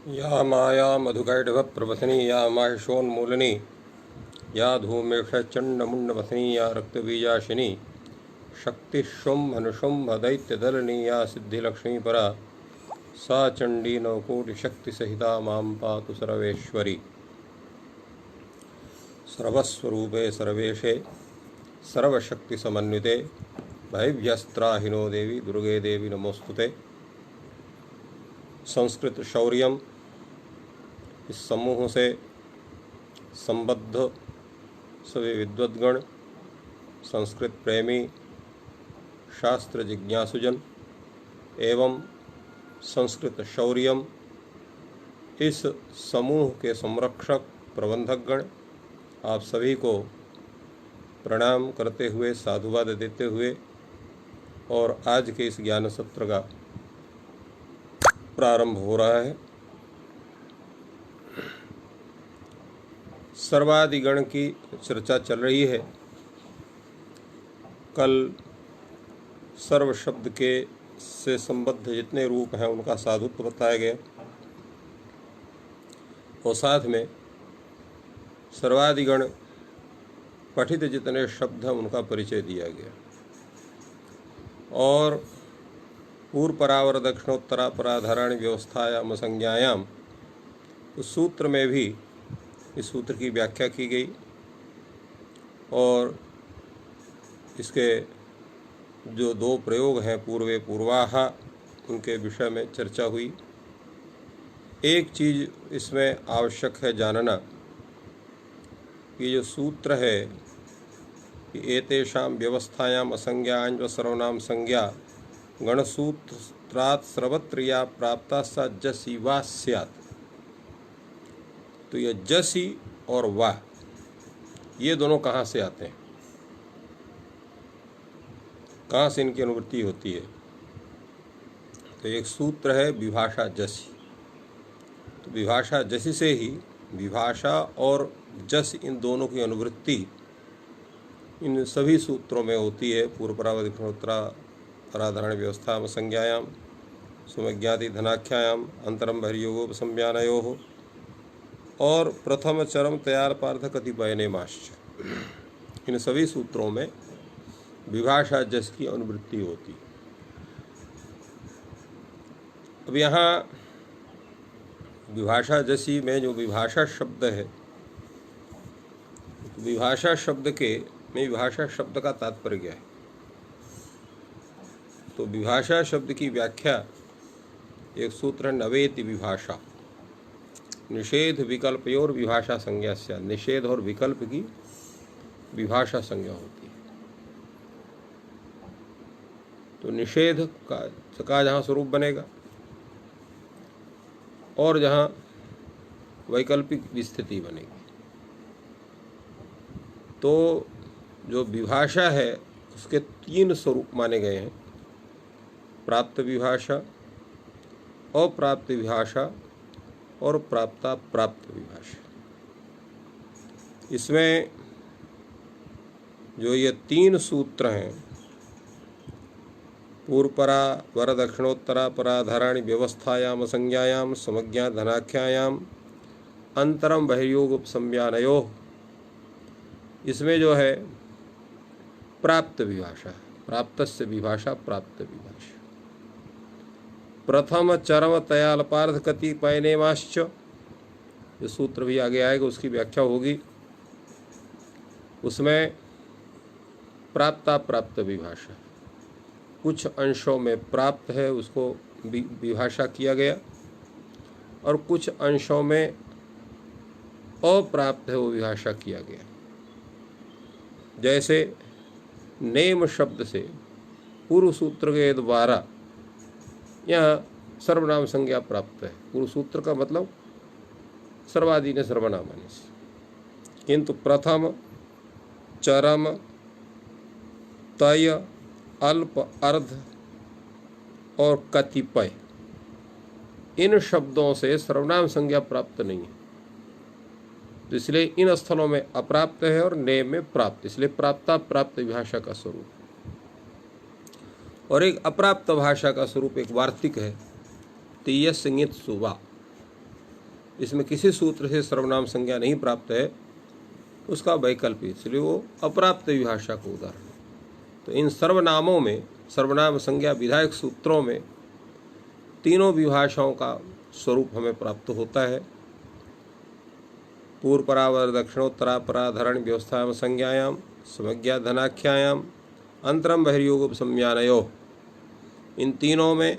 या माया मधुकैटभप्रवसनी या माहिषोन्मूलनी या धूमेशचण्डमुण्डवसनी या रक्तबीजाशिनी शक्तिशुम्भनुशुम्भदैत्यदलनी या सिद्धिलक्ष्मीपरा सा चण्डी नवकोटिशक्तिसहिता मां पातु सर्वेश्वरी। सर्वस्वरूपे सर्वेशे सर्वशक्तिसमन्विते भयभ्यस्त्राहिनो देवी दुर्गे देवी नमोस्तुते। संस्कृत शौर्यम इस समूह से संबद्ध सभी विद्वद्गण, संस्कृत प्रेमी, शास्त्र जिज्ञासुजन एवं संस्कृत शौर्यम इस समूह के संरक्षक प्रबंधकगण, आप सभी को प्रणाम करते हुए, साधुवाद देते हुए और आज के इस ज्ञान सत्र का प्रारंभ हो रहा है। सर्वादिगण की चर्चा चल रही है। कल सर्व शब्द के से संबद्ध जितने रूप हैं उनका साधुत्व बताया गया और साथ में सर्वादिगण पठित जितने शब्द हैं उनका परिचय दिया गया और पूर्व परावर दक्षिणोत्तरा पराधाराणी व्यवस्थायाम संज्ञायाम उस सूत्र में भी इस सूत्र की व्याख्या की गई और इसके जो दो प्रयोग हैं पूर्वे पूर्वाहा उनके विषय में चर्चा हुई। एक चीज़ इसमें आवश्यक है जानना कि जो सूत्र है कि एतेषां व्यवस्थायाम असंज्ञाञ्च सर्वनाम संज्ञा गणसूत्रात् सर्वत्र या प्राप्ता सा जसी वा स्यात्। तो यह जसी और वाह ये दोनों कहाँ से आते हैं, कहाँ से इनकी अनुवृत्ति होती है? तो एक सूत्र है विभाषा जसी। तो विभाषा जसी से ही विभाषा और जस इन दोनों की अनुवृत्ति इन सभी सूत्रों में होती है। पूर्व परावर दक्षिणोत्तरा पराधारण व्यवस्था संज्ञायाम सुमज्ञाति धनाख्यायाम अंतरम बहिर्योगोपसंज्ञानयोः और प्रथम चरम तैयार पार्थ कतिपयनेमाश्च, इन सभी सूत्रों में विभाषा जस की अनुवृत्ति होती। अब यहाँ विभाषा जसी में जो विभाषा शब्द है, विभाषा शब्द के में विभाषा शब्द का तात्पर्य क्या है? तो विभाषा शब्द की व्याख्या एक सूत्र नवेति विभाषा, निषेध विकल्पयोर विभाषा संज्ञा से, निषेध और विकल्प की विभाषा संज्ञा होती है। तो निषेध का जहाँ स्वरूप बनेगा और जहाँ वैकल्पिक स्थिति बनेगी, तो जो विभाषा है उसके तीन स्वरूप माने गए हैं, प्राप्त विभाषा, अप्राप्त विभाषा और प्राप्ता प्राप्त विभाषा। इसमें जो ये तीन सूत्र हैं, पूर्व परा वर दक्षिणोत्तरा पराधाराणी व्यवस्थायाम संज्ञायाम समज्ञा धनाख्यायाम अंतरम बहिर्योग उपसंज्ञानयोः, इसमें जो है प्राप्त विभाषा, प्राप्तस्य विभाषा प्राप्त विभाषा। प्रथम चरम तयालपार्थ कतिपयनेमाश्च, जो सूत्र भी आगे आएगा उसकी व्याख्या होगी। उसमें प्राप्ता प्राप्त विभाषा, कुछ अंशों में प्राप्त है उसको विभाषा किया गया और कुछ अंशों में अप्राप्त है वो विभाषा किया गया। जैसे नेम शब्द से पूर्व सूत्र के द्वारा यहाँ सर्वनाम संज्ञा प्राप्त है। पूर्व सूत्र का मतलब सर्वादि ने सर्वनाम आने से, किंतु प्रथम, चरम, तय, अल्प, अर्ध और कतिपय इन शब्दों से सर्वनाम संज्ञा प्राप्त नहीं है। तो इसलिए इन स्थलों में अप्राप्त है और नेम में प्राप्त, इसलिए प्राप्ता प्राप्त विभाषा का स्वरूप। और एक अप्राप्त भाषा का स्वरूप एक वार्तिक है, तीय संगीत सुवा, इसमें किसी सूत्र से सर्वनाम संज्ञा नहीं प्राप्त है, उसका वैकल्प, इसलिए वो अप्राप्त विभाषा को उदाहरण है। तो इन सर्वनामों में, सर्वनाम संज्ञा विधायक सूत्रों में तीनों विभाषाओं का स्वरूप हमें प्राप्त होता है। पूर्व परावर दक्षिणोत्तरा पराधरण व्यवस्था संज्ञायाम समज्ञा धनाख्यायाम अंतरम बहिर्योग संज्ञानयो, इन तीनों में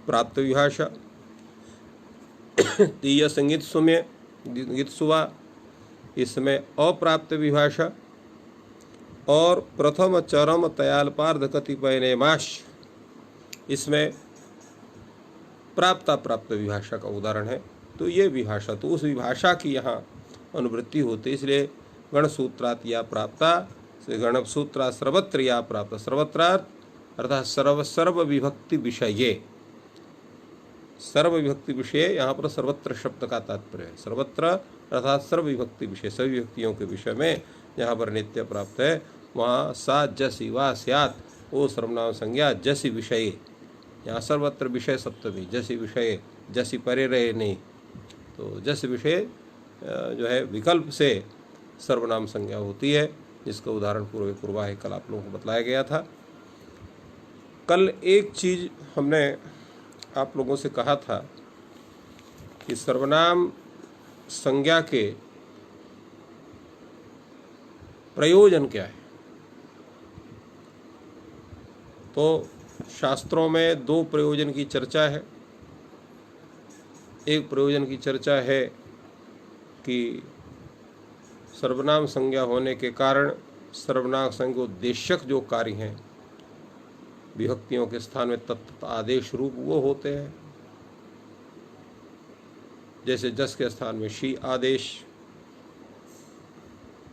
प्राप्त विभाषा तीय संगीत सुम्य गीत सुवा, इसमें अप्राप्त विभाषा, और प्रथम चरम तयालपार्ध कतिपय नेमाश, इसमें प्राप्त अप्राप्त विभाषा का उदाहरण है। तो ये विभाषा, तो उस विभाषा की यहाँ अनुवृत्ति होती, इसलिए गणसूत्रात् या प्राप्ता, गणसूत्रा सर्वत्र या प्राप्त, सर्वत्रार्थ अर्थात सर्व विभक्ति विषये, सर्व विभक्ति विषय, यहाँ पर सर्वत्र शब्द का तात्पर्य है। सर्वत्र अर्थात सर्व विभक्ति विषय, सभी विभक्तियों के विषय में जहाँ पर नित्य प्राप्त है, वहाँ सा जसी वा स्यात्, वो सर्वनाम संज्ञा जसी विषय, यहाँ सर्वत्र विषय सप्तमी, जसी विषय, जसी परे रहे नहीं, तो जस विषय जो है विकल्प से सर्वनाम संज्ञा होती है, जिसका उदाहरण पूर्वाहि कल आप लोगों को बतलाया गया था। कल एक चीज़ हमने आप लोगों से कहा था कि सर्वनाम संज्ञा के प्रयोजन क्या है। तो शास्त्रों में दो प्रयोजन की चर्चा है। एक प्रयोजन की चर्चा है कि सर्वनाम संज्ञा होने के कारण सर्वनाम संज्ञा उद्देश्यक जो कार्य हैं विभक्तियों के स्थान में तत्त आदेश रूप वो होते हैं, जैसे जस के स्थान में शी आदेश,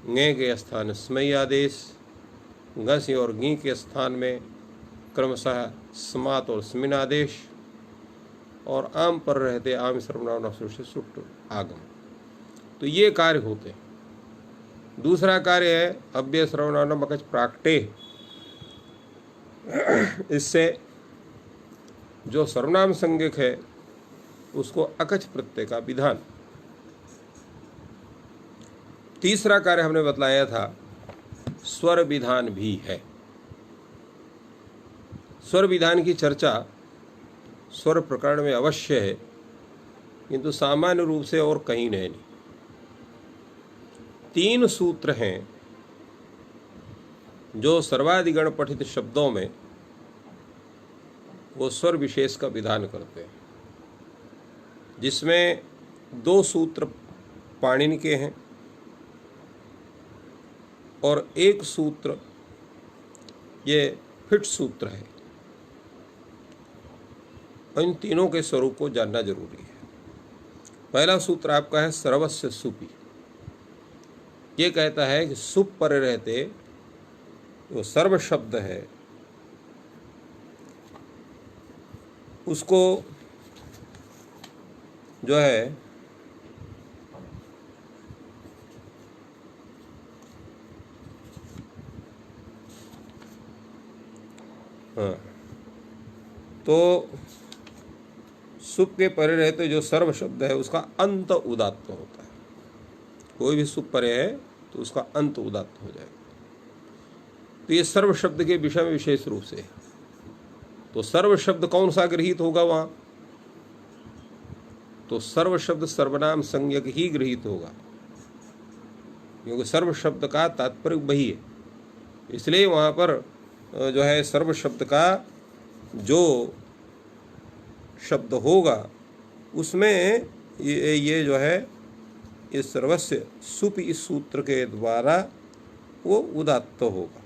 ङे के स्थान में स्मयी आदेश, गसी और गी के स्थान में क्रमशः स्मात और स्मिन आदेश, और आम पर रहते आम सर्वनाम से सुट आगम। तो ये कार्य होते हैं। दूसरा कार्य है अव्यय सर्वनाम अकच प्राक्टे, इससे जो सर्वनाम संज्ञक है उसको अकच प्रत्यय का विधान। तीसरा कार्य हमने बतलाया था स्वर विधान भी है। स्वर विधान की चर्चा स्वर प्रकरण में अवश्य है, किंतु सामान्य रूप से और कहीं नहीं। तीन सूत्र हैं जो सर्वाधिगण पठित शब्दों में वो स्वर विशेष का विधान करते हैं, जिसमें दो सूत्र पाणिनि के हैं और एक सूत्र ये फिट सूत्र है। इन तीनों के स्वरूप को जानना जरूरी है। पहला सूत्र आपका है सर्वस्य सुपि। ये कहता है कि सुप पर रहते जो सर्व शब्द है उसको जो है तो सुप के परे रहते जो सर्व शब्द है उसका अंत उदात्त होता है। कोई भी सुप परे है तो उसका अंत उदात्त हो जाएगा। तो ये सर्व शब्द के विषय में विशेष रूप से, तो सर्व शब्द कौन सा गृहीत होगा वहां, तो सर्व शब्द सर्वनाम संज्ञक ही गृहीत होगा, क्योंकि सर्व शब्द का तात्पर्य वही है। इसलिए वहां पर जो है सर्व शब्द का जो शब्द होगा उसमें ये जो है इस सर्वस्य सुप इस सूत्र के द्वारा वो उदात्त होगा।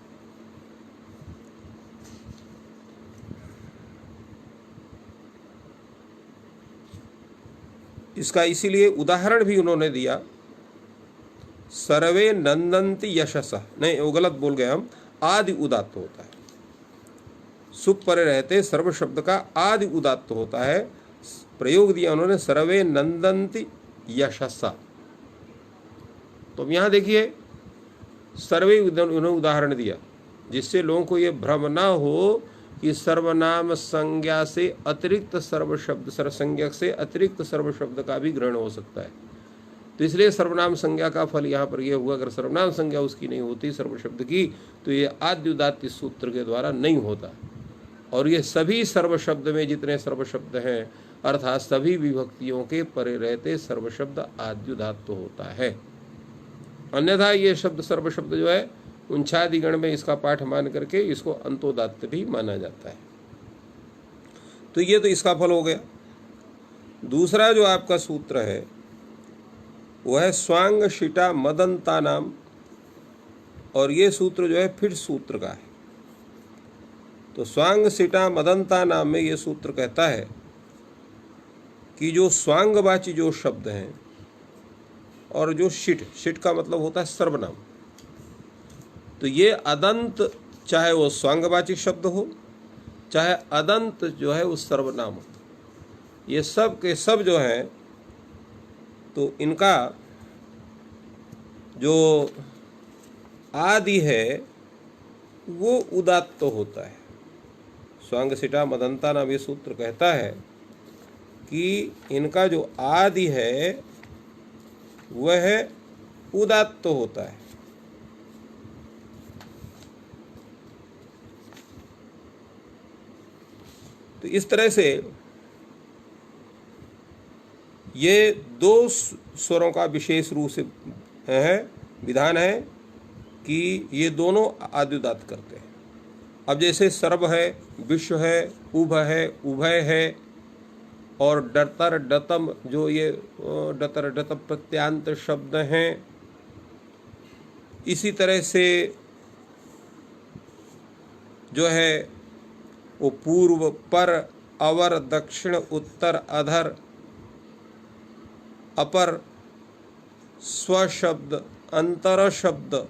इसका इसीलिए उदाहरण भी उन्होंने दिया, सर्वे नंदन्ति यशसः, नहीं वो गलत बोल गए हम, आदि उदात्त होता है। सुप पर रहते सर्व शब्द का आदि उदात्त होता है। प्रयोग दिया उन्होंने सर्वे नंदन्ति यशसः। तो यहाँ देखिए सर्वे उन्होंने उदाहरण दिया, जिससे लोगों को ये भ्रम ना हो कि सर्वनाम संज्ञा से अतिरिक्त सर्व शब्द, सर्वसंज्ञक से अतिरिक्त सर्व शब्द का भी ग्रहण हो सकता है। तो इसलिए सर्वनाम संज्ञा का फल यहाँ पर यह हुआ, अगर सर्वनाम संज्ञा उसकी नहीं होती सर्व शब्द की, तो ये आद्य उदात्त इस सूत्र के द्वारा नहीं होता। और ये सभी सर्व शब्द में जितने सर्व शब्द हैं अर्थात सभी विभक्तियों के परे रहते सर्व शब्द आद्य उदात्त होता है। अन्यथा ये शब्द सर्व शब्द जो है उंछादिगण में इसका पाठ मान करके इसको अंतोदात्त भी माना जाता है। तो ये तो इसका फल हो गया। दूसरा जो आपका सूत्र है वह है स्वांग शिटा मदंता नाम, और ये सूत्र जो है फिर सूत्र का है। तो स्वांग शिटा मदंता नाम में ये सूत्र कहता है कि जो स्वांगवाची जो शब्द हैं और जो शिट का मतलब होता है सर्वनाम, तो ये अदंत चाहे वो स्वांगवाची शब्द हो चाहे अदंत जो है वो सर्वनाम हो, ये सब के सब जो हैं तो इनका जो आदि है वो उदात्त होता है। स्वांग शिटा मदंता नाम ये सूत्र कहता है कि इनका जो आदि है वह उदात्त होता है। तो इस तरह से ये दो स्वरों का विशेष रूप से है विधान है कि ये दोनों आदि उदात्त करते हैं। अब जैसे सर्व है, विश्व है, उभ है, उभय है, और डतर डतम जो ये डतर डतम प्रत्यांत शब्द हैं, इसी तरह से जो है वो पूर्व, पर, अवर, दक्षिण, उत्तर, अधर, अपर, स्वशब्द, अंतर शब्द,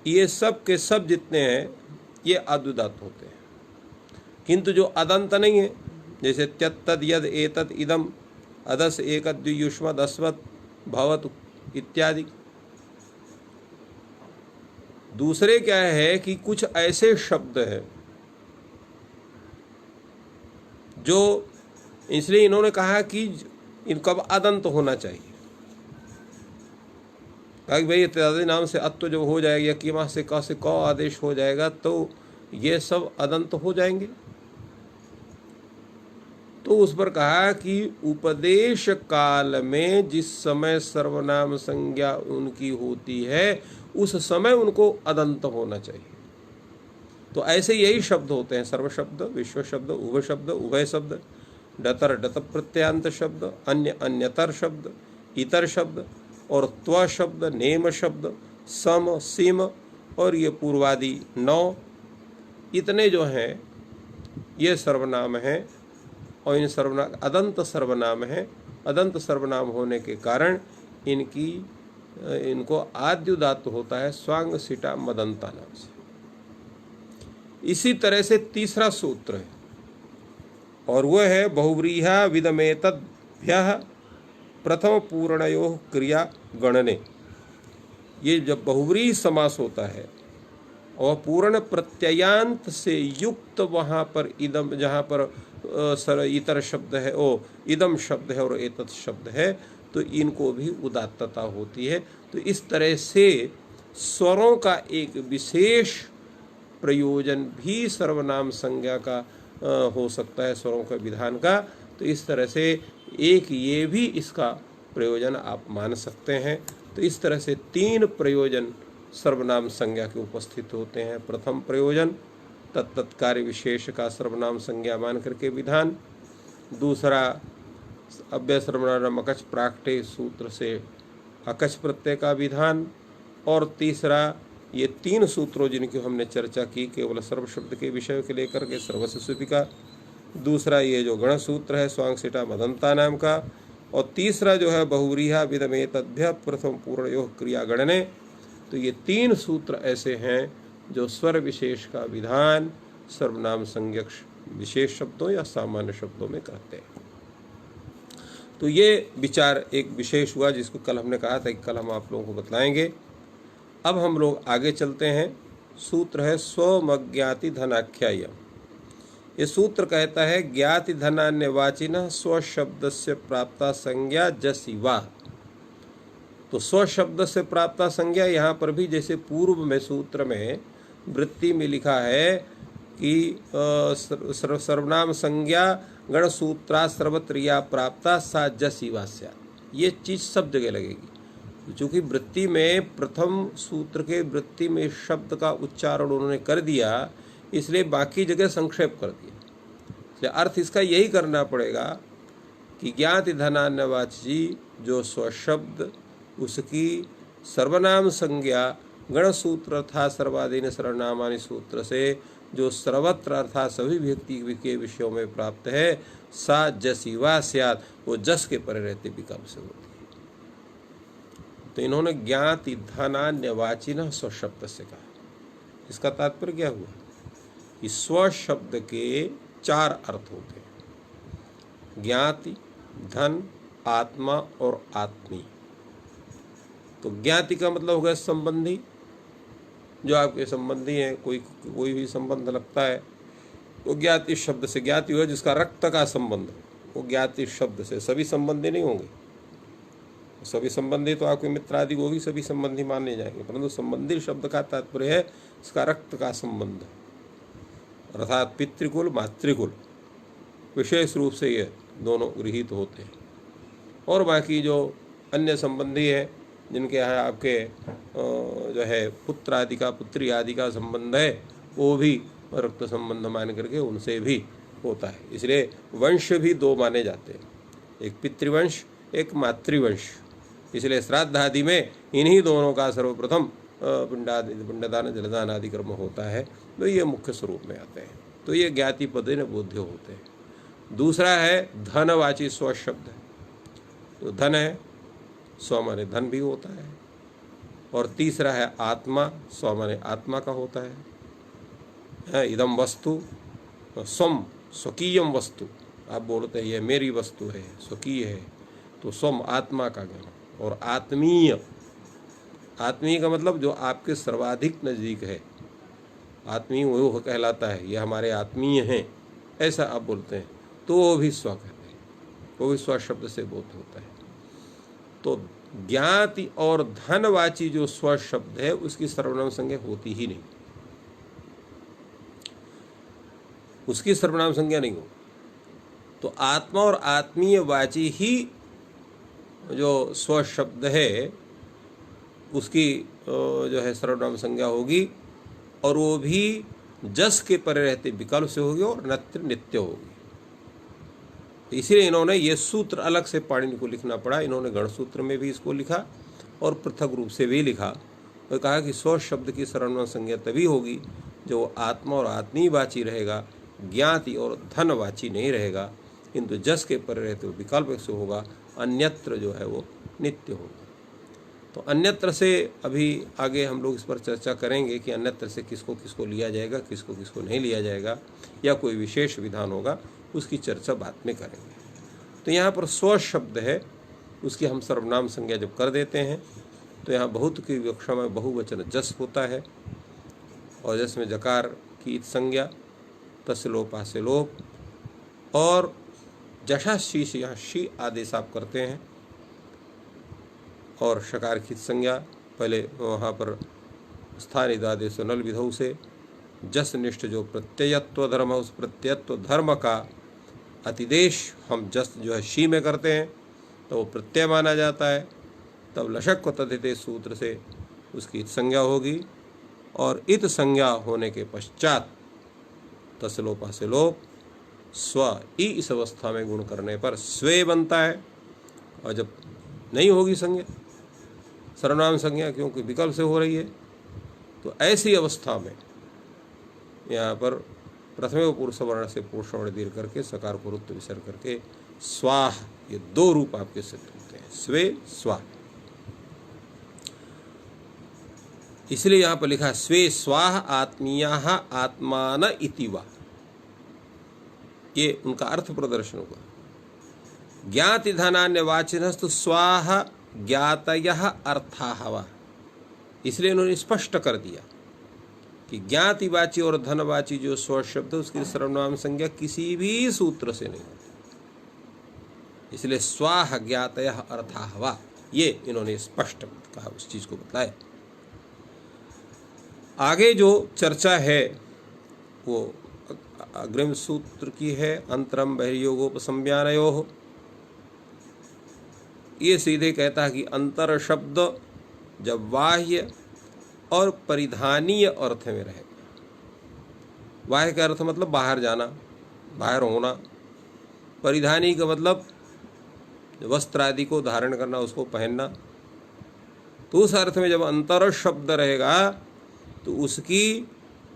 ये सब के सब जितने हैं ये आद्य उदात्त होते हैं। किंतु जो अदंत नहीं है, जैसे त्यत्तद यद एतद इदम अदस एकद द्वियुष्मद अस्वत भवत इत्यादि। दूसरे क्या है कि कुछ ऐसे शब्द हैं जो, इसलिए इन्होंने कहा कि इनका अदंत होना चाहिए। कहा कि भाई इत्यादि नाम से अत्व जब हो जाएगा या कीमा से क से क आदेश हो जाएगा तो ये सब अदंत हो जाएंगे। तो उस पर कहा कि उपदेश काल में जिस समय सर्वनाम संज्ञा उनकी होती है उस समय उनको अदंत होना चाहिए। तो ऐसे यही शब्द होते हैं, सर्व शब्द, विश्व शब्द, उभ शब्द, उभय शब्द, डतर डत प्रत्यांत शब्द, अन्य अन्यतर शब्द, इतर शब्द, और त्व शब्द, नेम शब्द, सम, सीम, और ये पूर्वादि 9 इतने जो हैं ये सर्वनाम हैं। और इन सर्वनाम अदंत सर्वनाम हैं। अदंत सर्वनाम होने के कारण इनको आद्य उदात्त होता है स्वांग शिटा मदंता नाम से। इसी तरह से तीसरा सूत्र है और वह है बहुव्रीहा विदमेतद्भ्यः प्रथम पूर्णयो क्रिया गणने। ये जब बहुव्रीहि समास होता है और पूर्ण प्रत्ययांत से युक्त वहाँ पर इदम, जहाँ पर इतर शब्द है, ओ इदम शब्द है और एतत् शब्द है, तो इनको भी उदात्तता होती है। तो इस तरह से स्वरों का एक विशेष प्रयोजन भी सर्वनाम संज्ञा का हो सकता है, स्वरों का विधान का। तो इस तरह से एक ये भी इसका प्रयोजन आप मान सकते हैं। तो इस तरह से 3 प्रयोजन सर्वनाम संज्ञा के उपस्थित होते हैं। प्रथम प्रयोजन तत्कार्य विशेष का सर्वनाम संज्ञा मान करके विधान, दूसरा अव्यय सर्वनाम अकच प्राक्टे सूत्र से अकच प्रत्यय का विधान, और तीसरा ये 3 सूत्रों जिनकी हमने चर्चा की केवल सर्व शब्द के विषय के लेकर के सर्वस्व सूफी का, दूसरा ये जो गण सूत्र है स्वांग शिटा मदंता नाम का, और तीसरा जो है बहुव्रीहा विदमेतद्भ्यः प्रथम पूर्णयोः क्रिया गणने। तो ये 3 सूत्र ऐसे हैं जो स्वर विशेष का विधान सर्वनाम संज्ञक विशेष शब्दों या सामान्य शब्दों में कहते हैं। तो ये विचार एक विशेष हुआ जिसको कल हमने कहा था कि कल हम आप लोगों को बतलाएंगे। अब हम लोग आगे चलते हैं। सूत्र है स्वमज्ञाति धनाख्यायम। ये सूत्र कहता है ज्ञाति धनान्यवाचिनः स्वशब्दस्य प्राप्ता संज्ञा जसि वा। तो स्वशब्द से प्राप्ता संज्ञा यहाँ पर भी जैसे पूर्व में सूत्र में वृत्ति में लिखा है कि सर्वनाम संज्ञा गण सूत्रा सर्वत्रिया प्राप्ता सा जसि वा स्यात्, ये चीज़ सब जगह लगेगी। चूँकि वृत्ति में प्रथम सूत्र के वृत्ति में शब्द का उच्चारण उन्होंने कर दिया, इसलिए बाकी जगह संक्षेप कर दिया। इसलिए अर्थ इसका यही करना पड़ेगा कि ज्ञाति धनान्यवाची जो स्वशब्द उसकी सर्वनाम संज्ञा गण सूत्र अर्थात सर्वाधीन सर्वनामानि सूत्र से जो सर्वत्र अर्थात सभी व्यक्ति के विषयों में प्राप्त है, सा जसि वा स्यात्, वो जस के परे रहते विकल्प से होती है। तो इन्होंने ज्ञाति धनान्यवाचिनः स्वशब्द से कहा। इसका तात्पर्य क्या हुआ कि स्वशब्द के 4 अर्थ होते हैं, ज्ञाति, धन, आत्मा और आत्मी। तो ज्ञाति का मतलब हो गया संबंधी, जो आपके संबंधी हैं, कोई भी संबंध लगता है वो ज्ञाति शब्द से। ज्ञाति हुआ जिसका रक्त का संबंध हो, वो ज्ञाति शब्द से। सभी संबंधी नहीं होंगे, सभी संबंधी तो आपके मित्र आदि वो भी सभी संबंधी माने जाएंगे, परंतु संबंधी शब्द का तात्पर्य है इसका रक्त का संबंध, अर्थात पितृकुल मातृकुल विशेष रूप से ये दोनों गृहीत होते हैं। और बाकी जो अन्य संबंधी है जिनके यहाँ आपके जो है पुत्र आदि का पुत्री आदि का संबंध है, वो भी रक्त संबंध मान करके उनसे भी होता है। इसलिए वंश भी 2 माने जाते हैं, एक पितृवंश एक मातृवंश। इसलिए श्राद्ध आदि में इन्हीं दोनों का सर्वप्रथम पिंडदान जलदान आदि कर्म होता है, तो ये मुख्य स्वरूप में आते हैं। तो ये ज्ञाति पदे न बोध्य होते हैं। दूसरा है धनवाची स्वशब्द, तो धन है, स्व माने धन भी होता है। और तीसरा है आत्मा, स्व माने आत्मा का होता है। इदम वस्तु स्वम स्वकीयम वस्तु, आप बोलते हैं ये मेरी वस्तु है, स्वकीय है, तो स्वम आत्मा का ज्ञान। और आत्मीय, आत्मीय का मतलब जो आपके सर्वाधिक नज़दीक है, आत्मीय वो कहलाता है, ये हमारे आत्मीय हैं, ऐसा आप बोलते हैं, तो वो भी स्व कहते हैं, वो भी स्व शब्द से बोध होता है। तो ज्ञाति और धनवाची जो स्व शब्द है उसकी सर्वनाम संज्ञा होती ही नहीं, उसकी सर्वनाम संज्ञा नहीं हो। तो आत्मा और आत्मीय वाची ही जो स्व शब्द है उसकी जो है सर्वनाम संज्ञा होगी, और वो भी जस के परे रहते विकल्प से होगी और नत्र नित्य होगी। इसीलिए इन्होंने ये सूत्र अलग से पाणिनि को लिखना पड़ा। इन्होंने गण सूत्र में भी इसको लिखा और पृथक रूप से भी लिखा और कहा कि स्व शब्द की सर्वनाम संज्ञा तभी होगी जो आत्मा और आत्मीयवाची रहेगा, ज्ञाति और धनवाची नहीं रहेगा, किंतु जस के परे रहते हुए विकल्प से होगा, अन्यत्र जो है वो नित्य होगा। तो अन्यत्र से अभी आगे हम लोग इस पर चर्चा करेंगे कि अन्यत्र से किसको किसको लिया जाएगा, किसको किसको नहीं लिया जाएगा, या कोई विशेष विधान होगा, उसकी चर्चा बाद में करेंगे। तो यहाँ पर स्व शब्द है, उसकी हम सर्वनाम संज्ञा जब कर देते हैं तो यहाँ बहुत की विवक्षा में बहुवचन जस होता है, और जस में जकार की संज्ञा, तस्य लोपा से लोप, और जशा शीश यहाँ शी आदेश आप करते हैं, और शकार की संज्ञा पहले वहाँ पर स्थान इदादेश नल विधौ से जस निष्ठ जो प्रत्ययत्व धर्म है, उस प्रत्ययत्व धर्म का अतिदेश हम जस जो है शी में करते हैं तो वो प्रत्यय माना जाता है। तब लशक व तथिते सूत्र से उसकी संज्ञा होगी, और इत संज्ञा होने के पश्चात तसलोपा से लोप, स्व ई इस अवस्था में गुण करने पर स्वे बनता है। और जब नहीं होगी संज्ञा, सर्वनाम संज्ञा क्योंकि विकल्प से हो रही है, तो ऐसी अवस्था में यहाँ पर प्रथमे पुरुष वर्ण से पुरुष वर्ण दीर्घ करके सकार को रुत्व विसर्ग करके स्वाह, ये 2 रूप आपके सिद्ध होते हैं, स्वे स्वाह। इसलिए यहाँ पर लिखा स्वे स्वाह आत्मीयाः आत्मान इति वा, ये उनका अर्थ प्रदर्शन होगा। ज्ञाति धनान्यवाचिनस्तु स्वाह ज्ञातयः अर्थाः वा, इसलिए उन्होंने स्पष्ट कर दिया कि ज्ञातिवाची और धनवाची जो स्व शब्द उसकी सर्वनाम संज्ञा किसी भी सूत्र से नहीं होती, इसलिए स्वाह ज्ञातयः अर्थाः वा, ये इन्होंने स्पष्ट कहा, उस चीज को बतलाया। आगे जो चर्चा है वो अग्रिम सूत्र की है, अंतरम बहिर्योगोपसंज्ञानयोः। ये सीधे कहता है कि अंतर शब्द जब बाह्य और परिधानीय अर्थ में रहेगा, बाह्य का अर्थ मतलब बाहर जाना, बाहर होना, परिधानी का मतलब वस्त्र आदि को धारण करना, उसको पहनना, तो उस अर्थ में जब अंतर शब्द रहेगा तो उसकी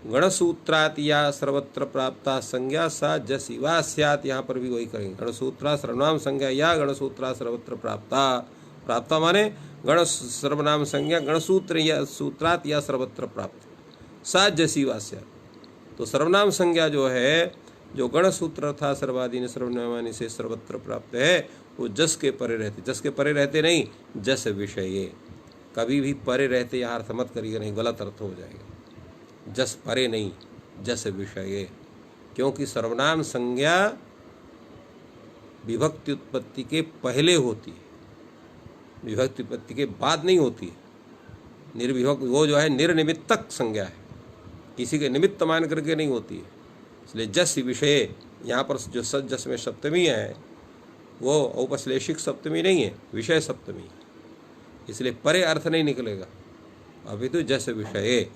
गणसूत्रात या सर्वत्र प्राप्ता संज्ञा सा जसिवा स्यात्, यहाँ पर भी वही करेंगे, गणसूत्रा सर्वनाम संज्ञा या गणसूत्रा सर्वत्र प्राप्ता, प्राप्ता माने गण सर्वनाम संज्ञा गणसूत्र या सूत्रात या सर्वत्र प्राप्त, सा जसिवा स्यात्। तो सर्वनाम संज्ञा जो है, जो गणसूत्र था सर्वादीन सर्वनामानि से सर्वत्र प्राप्त है, वो जस के परे रहते, जस के परे रहते नहीं, जस विषय, कभी भी परे रहते यहाँ अर्थ मत करिएगा, नहीं गलत अर्थ हो जाएगा, जस परे नहीं, जस विषय, क्योंकि सर्वनाम संज्ञा विभक्ति उत्पत्ति के पहले होती है, विभक्ति उत्पत्ति के बाद नहीं होती है। निर्विभक्त वो जो है निर्निमित्तक संज्ञा है, किसी के निमित्त मान करके नहीं होती है, इसलिए जस विषय, यहाँ पर जो सज जस में सप्तमी है वो औपश्लेषिक सप्तमी नहीं है, विषय सप्तमी, इसलिए परे अर्थ नहीं निकलेगा। अभी तो जस विषय,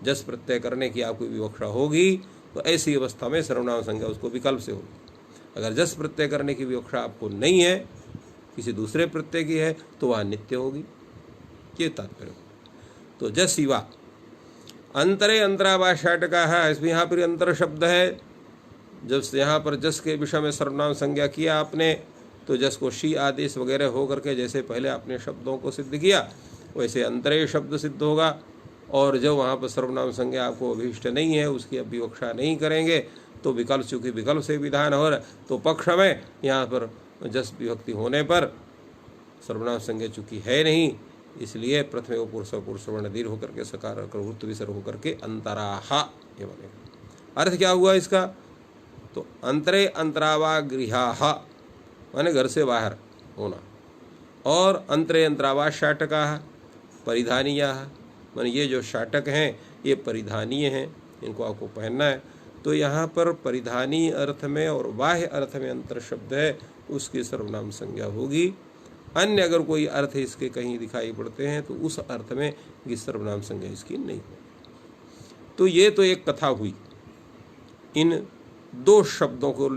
जस प्रत्यय करने की आपको विवक्षा होगी तो ऐसी अवस्था में सर्वनाम संज्ञा उसको विकल्प से होगी। अगर जस प्रत्यय करने की विवक्षा आपको नहीं है, किसी दूसरे प्रत्यय की है, तो वह नित्य होगी, ये तात्पर्य होगा। तो जस शिवा अंतरे अंतरावा शाटका है, इसमें यहाँ पर अंतर शब्द है, जब यहाँ पर जस के विषय में सर्वनाम संज्ञा किया आपने, तो जस को शी आदेश वगैरह हो करके जैसे पहले आपने शब्दों को सिद्ध किया वैसे अंतरे शब्द सिद्ध होगा। और जब वहाँ पर सर्वनाम संज्ञा आपको अभीष्ट नहीं है, उसकी अब विवक्षा नहीं करेंगे, तो विकल्प, चूँकि विकल्प से विधान हो रहा, तो पक्ष में यहाँ पर जस विभक्ति होने पर सर्वनाम संज्ञा चूँकि है नहीं, इसलिए प्रथमे वो पुरुष वर्ण दीर्घ होकर के सकार वृत्त विसर्ग होकर के अंतराहा ये बनेगा। अर्थ क्या हुआ इसका? तो अंतरे अंतरावा गृहाहा माने घर से बाहर होना, और अंतरे अंतरावा शाटका परिधानीया माने ये जो शाटक हैं ये परिधानीय हैं, इनको आपको पहनना है। तो यहाँ पर परिधानी अर्थ में और बाह्य अर्थ में अंतर शब्द है, उसकी सर्वनाम संज्ञा होगी। अन्य अगर कोई अर्थ इसके कहीं दिखाई पड़ते हैं तो उस अर्थ में ये सर्वनाम संज्ञा इसकी नहीं होगी। तो ये तो एक कथा हुई इन दो शब्दों को,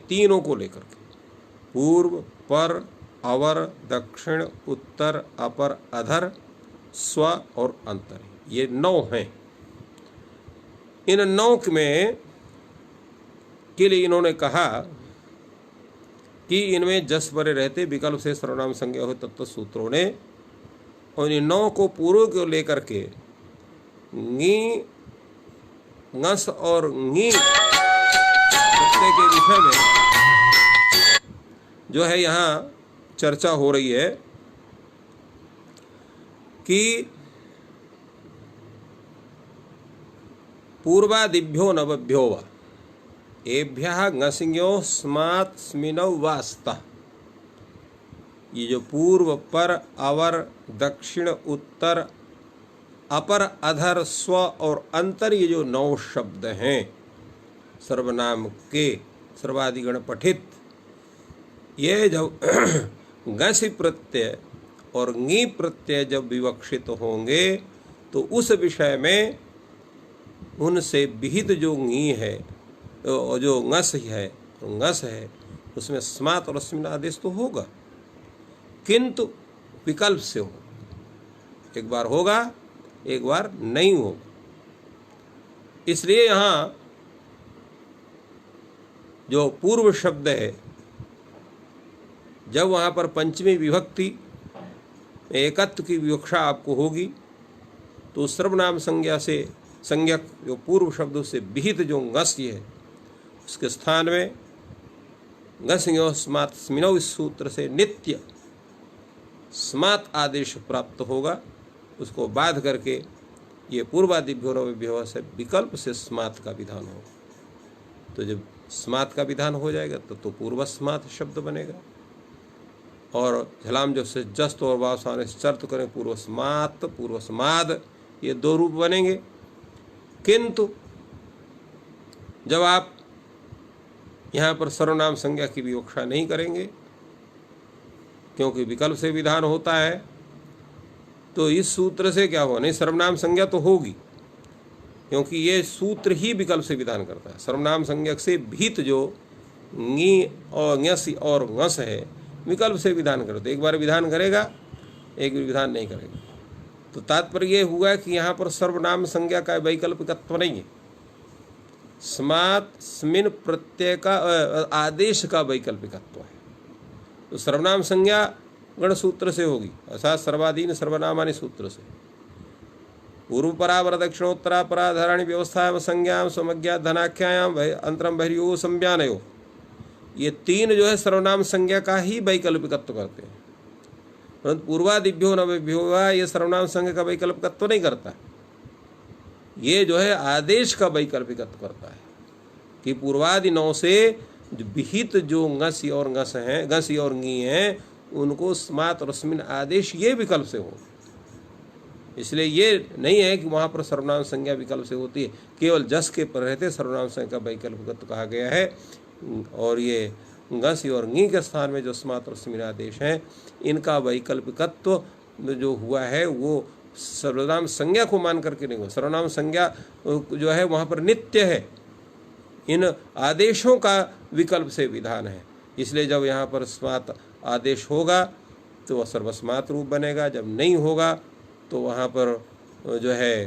तीनों को लेकर के, पूर्व, पर, अवर, दक्षिण, उत्तर, अपर, अधर, स्व और अंतर, ये 9 हैं। इन 9 में के लिए इन्होंने कहा कि इनमें जस परे रहते विकल्प से सर्वनाम संज्ञा हो तत्व सूत्रों ने, और इन 9 को पूर्व को लेकर के ङी, ङस और ङी प्रत्यय के विषय में जो है यहाँ चर्चा हो रही है कि पूर्वादिभ्यो नवभ्यो वा एभ्यः ङसिञ्यो स्मात् स्मिनौ वास्तः, ये जो पूर्व, पर, अवर, दक्षिण, उत्तर, अपर, अधर, स्व और अंतर, ये जो 9 शब्द हैं सर्वनाम के सर्वादिगण पठित, ये जब गसि प्रत्यय और ङी प्रत्यय जब विवक्षित होंगे तो उस विषय में उनसे विहित जो ङी है, जो ङस है, ङस है, उसमें स्मात और अस्मिन आदेश तो होगा, किंतु विकल्प से हो, एक बार होगा एक बार नहीं होगा। इसलिए यहाँ जो पूर्व शब्द है, जब वहाँ पर पंचमी विभक्ति एकत्व की विवक्षा आपको होगी तो सर्वनाम संज्ञा से संज्ञक जो पूर्व शब्दों से विहित जो ङस्य है उसके स्थान में ङसिञ्यो स्मात् स्मिनौ इस सूत्र से नित्य स्मात् आदेश प्राप्त होगा। उसको बाध करके ये पूर्वादिभ्यो नवभ्यो से विकल्प से स्मात का विधान हो। तो जब स्मात का विधान हो जाएगा तो पूर्वस्मात शब्द बनेगा। और झलाम जो से जस्त और वाव सामने से चर्त करें पूर्वस्मात पूर्वस्माद, ये दो रूप बनेंगे। किंतु जब आप यहाँ पर सर्वनाम संज्ञा की विवक्षा नहीं करेंगे, क्योंकि विकल्प से विधान होता है, तो इस सूत्र से क्या होगा, नहीं सर्वनाम संज्ञा तो होगी, क्योंकि ये सूत्र ही विकल्प से विधान करता है। सर्वनाम संज्ञा से भीत जो ङी और ङस और ङस है विकल्प से विधान करते, एक बार विधान करेगा एक विधान नहीं करेगा। तो तात्पर्य ये हुआ कि यहाँ पर सर्वनाम संज्ञा का वैकल्पिकत्व नहीं है, स्मात स्मिन प्रत्यय का आदेश का वैकल्पिकत्व है। तो सर्वनाम संज्ञा गण सूत्र से होगी, अर्थात सर्वाधीन सर्वनामानि सूत्र से। पूर्व परावर दक्षिणोत्तरा पराधाराणी व्यवस्थायाम संज्ञाम समज्ञा धनाख्यायाम अंतरम बहिर्यो संज्ञानयो, ये तीन जो है सर्वनाम संज्ञा का ही वैकल्पिकत्व करते हैं। परंतु पूर्वादिभ्यो नवभ्यो ये सर्वनाम संज्ञा का वैकल्पिकत्व नहीं करता, ये जो है आदेश का वैकल्पिकत्व करता है कि पूर्वादि नौ से विहित जो ngसी और ngस हैं, ngसी और ङी हैं, उनको स्मात और स्मिन आदेश ये विकल्प से हो। इसलिए ये नहीं है कि वहाँ पर सर्वनाम संज्ञा विकल्प से होती है, केवल जस के पर रहते सर्वनाम संज्ञा का वैकल्पिकत्व कहा गया है। और ये ngसी और ङी के स्थान में जो स्मात और स्मिन आदेश हैं, इनका वैकल्पिकत्व जो हुआ है वो सर्वनाम संज्ञा को मान करके नहीं हुआ। सर्वनाम संज्ञा जो है वहाँ पर नित्य है, इन आदेशों का विकल्प से विधान है। इसलिए जब यहाँ पर स्मात आदेश होगा तो वह सर्वस्मात रूप बनेगा, जब नहीं होगा तो वहाँ पर जो है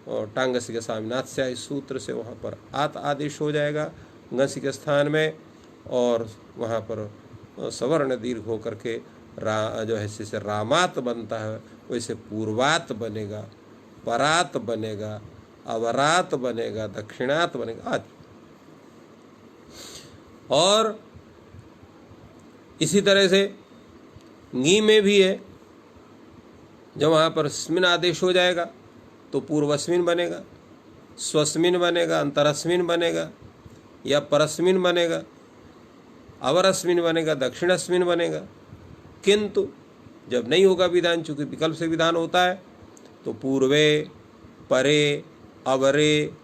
टांगसी के सामनाथ से इस सूत्र से वहाँ पर आत आदेश हो जाएगा ngसी के स्थान में, और वहाँ पर सवर्ण दीर्घ होकर के जो है जैसे रामात बनता है वैसे पूर्वात बनेगा, परात बनेगा, अवरात बनेगा, दक्षिणात बनेगा आदि। और इसी तरह से ङी में भी है, जब वहाँ पर स्मिन आदेश हो जाएगा तो पूर्वस्मिन बनेगा, स्वस्मिन बनेगा, अंतरस्मिन बनेगा या परस्मिन बनेगा, अवरस्मिन बनेगा, दक्षिणस्मिन बनेगा। किंतु जब नहीं होगा विधान, चूंकि विकल्प से विधान होता है, तो पूर्वे, परे, अवरे,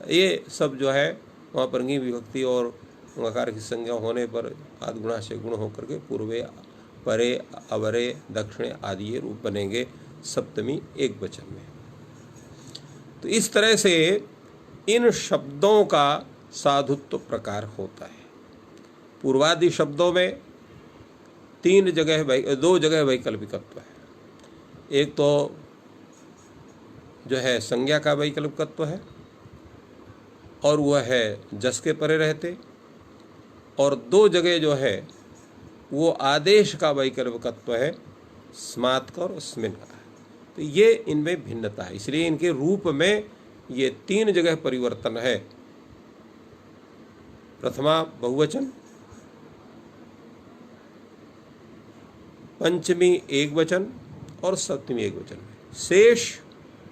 ये सब जो है वहाँ पर ङी विभक्ति और ङकार की संज्ञा होने पर आदगुणा से गुण होकर के पूर्वे, परे, अवरे, दक्षिणे आदि ये रूप बनेंगे सप्तमी एक वचन में। तो इस तरह से इन शब्दों का साधुत्व प्रकार होता है। पूर्वादि शब्दों में दो जगह वैकल्पिकत्व है। एक तो जो है संज्ञा का वैकल्पिकत्व है, और वह है जस के परे रहते, और दो जगह जो है वो आदेश का वैकल्पिकत्व है, स्मात का और स्मिन का। तो ये इनमें भिन्नता है, इसलिए इनके रूप में ये तीन जगह परिवर्तन है। प्रथमा बहुवचन, पंचमी एक वचन और सप्तमी एक वचन में। शेष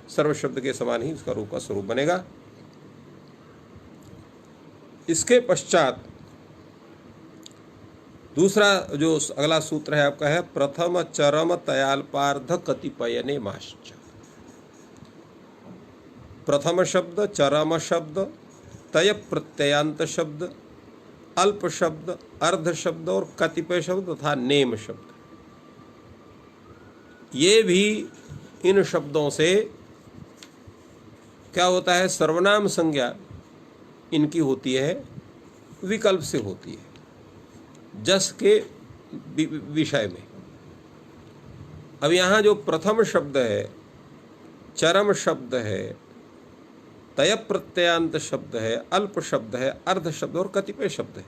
सर्व शब्द के समान ही उसका रूप का स्वरूप बनेगा। इसके पश्चात दूसरा जो अगला सूत्र है आपका है प्रथम चरम तयाल्पार्ध कतिपयने माश्च। प्रथम शब्द, चरम शब्द, तय प्रत्ययांत शब्द, अल्प शब्द, अर्ध शब्द और कतिपय शब्द तथा नेम शब्द, ये भी इन शब्दों से क्या होता है, सर्वनाम संज्ञा इनकी होती है, विकल्प से होती है जस के विषय में। अब यहाँ जो प्रथम शब्द है, चरम शब्द है, तय प्रत्ययांत शब्द है, अल्प शब्द है, अर्ध शब्द और कतिपय शब्द है,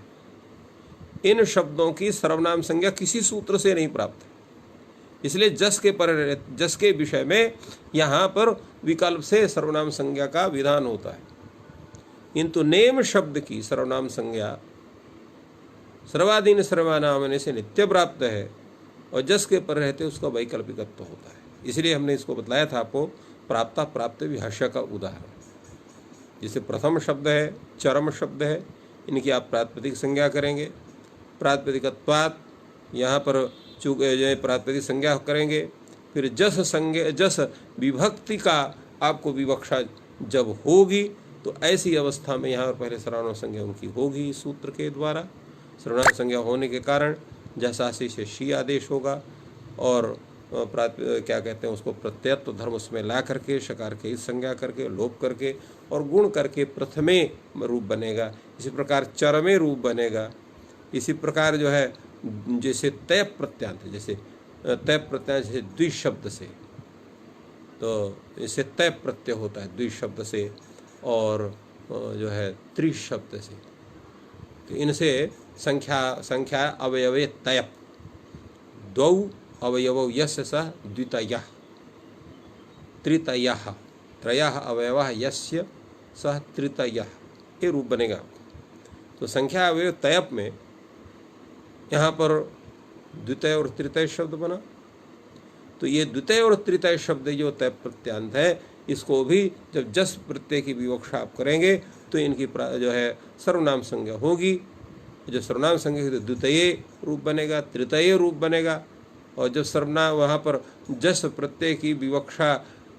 इन शब्दों की सर्वनाम संज्ञा किसी सूत्र से नहीं प्राप्त है। इसलिए जस के विषय में यहाँ पर विकल्प से सर्वनाम संज्ञा का विधान होता है। किंतु नेम शब्द की सर्वनाम संज्ञा सर्वाधीन सर्वनाम से नित्य प्राप्त है, और जस के पर रहते उसका वैकल्पिकत्व होता है। इसलिए हमने इसको बतलाया था आपको प्राप्ता प्राप्त विभाषा का उदाहरण। जैसे प्रथम शब्द है, चरम शब्द है, इनकी आप प्रातिपदिक संज्ञा करेंगे, प्रातिपदिकत्वात् यहाँ पर चूक प्रातिपदिक संज्ञा करेंगे। फिर जस संज्ञा, जस विभक्ति का आपको विवक्षा जब होगी तो ऐसी अवस्था में यहाँ पर पहले सर्वनाम संज्ञा उनकी होगी इस सूत्र के द्वारा। सर्वनाम संज्ञा होने के कारण जसासी से शी आदेश होगा और क्या कहते हैं उसको प्रत्ययत्व धर्म उसमें ला करके शकार के इस संज्ञा करके लोप करके और गुण करके प्रथमे रूप बनेगा। इसी प्रकार चरमे रूप बनेगा। इसी प्रकार जो है जैसे तय प्रत्यांत, जैसे तय प्रत्यांत जैसे द्विशब्द से, तो इससे तय प्रत्यय होता है द्विशब्द से और जो है त्रिशब्द से। तो इनसे संख्या अवयवे तय द्वौ अवयवौ यस्य सः द्वितयः त्रितयः त्रयः अवयवः यस्य सः त्रितयः, ये रूप बनेगा आपको। तो संख्या अवयव तयप में यहाँ पर द्वितय और तृतीय शब्द बना। तो ये द्वितीय और तृतीय शब्द जो तय प्रत्यांत है, इसको भी जब जस प्रत्यय की विवक्षा आप करेंगे तो इनकी जो है सर्वनाम संज्ञा होगी। जब सर्वनाम संज्ञा तो द्वितीय रूप बनेगा, तृतीय रूप बनेगा। और जब सर्वनाम वहाँ पर जस प्रत्यय की विवक्षा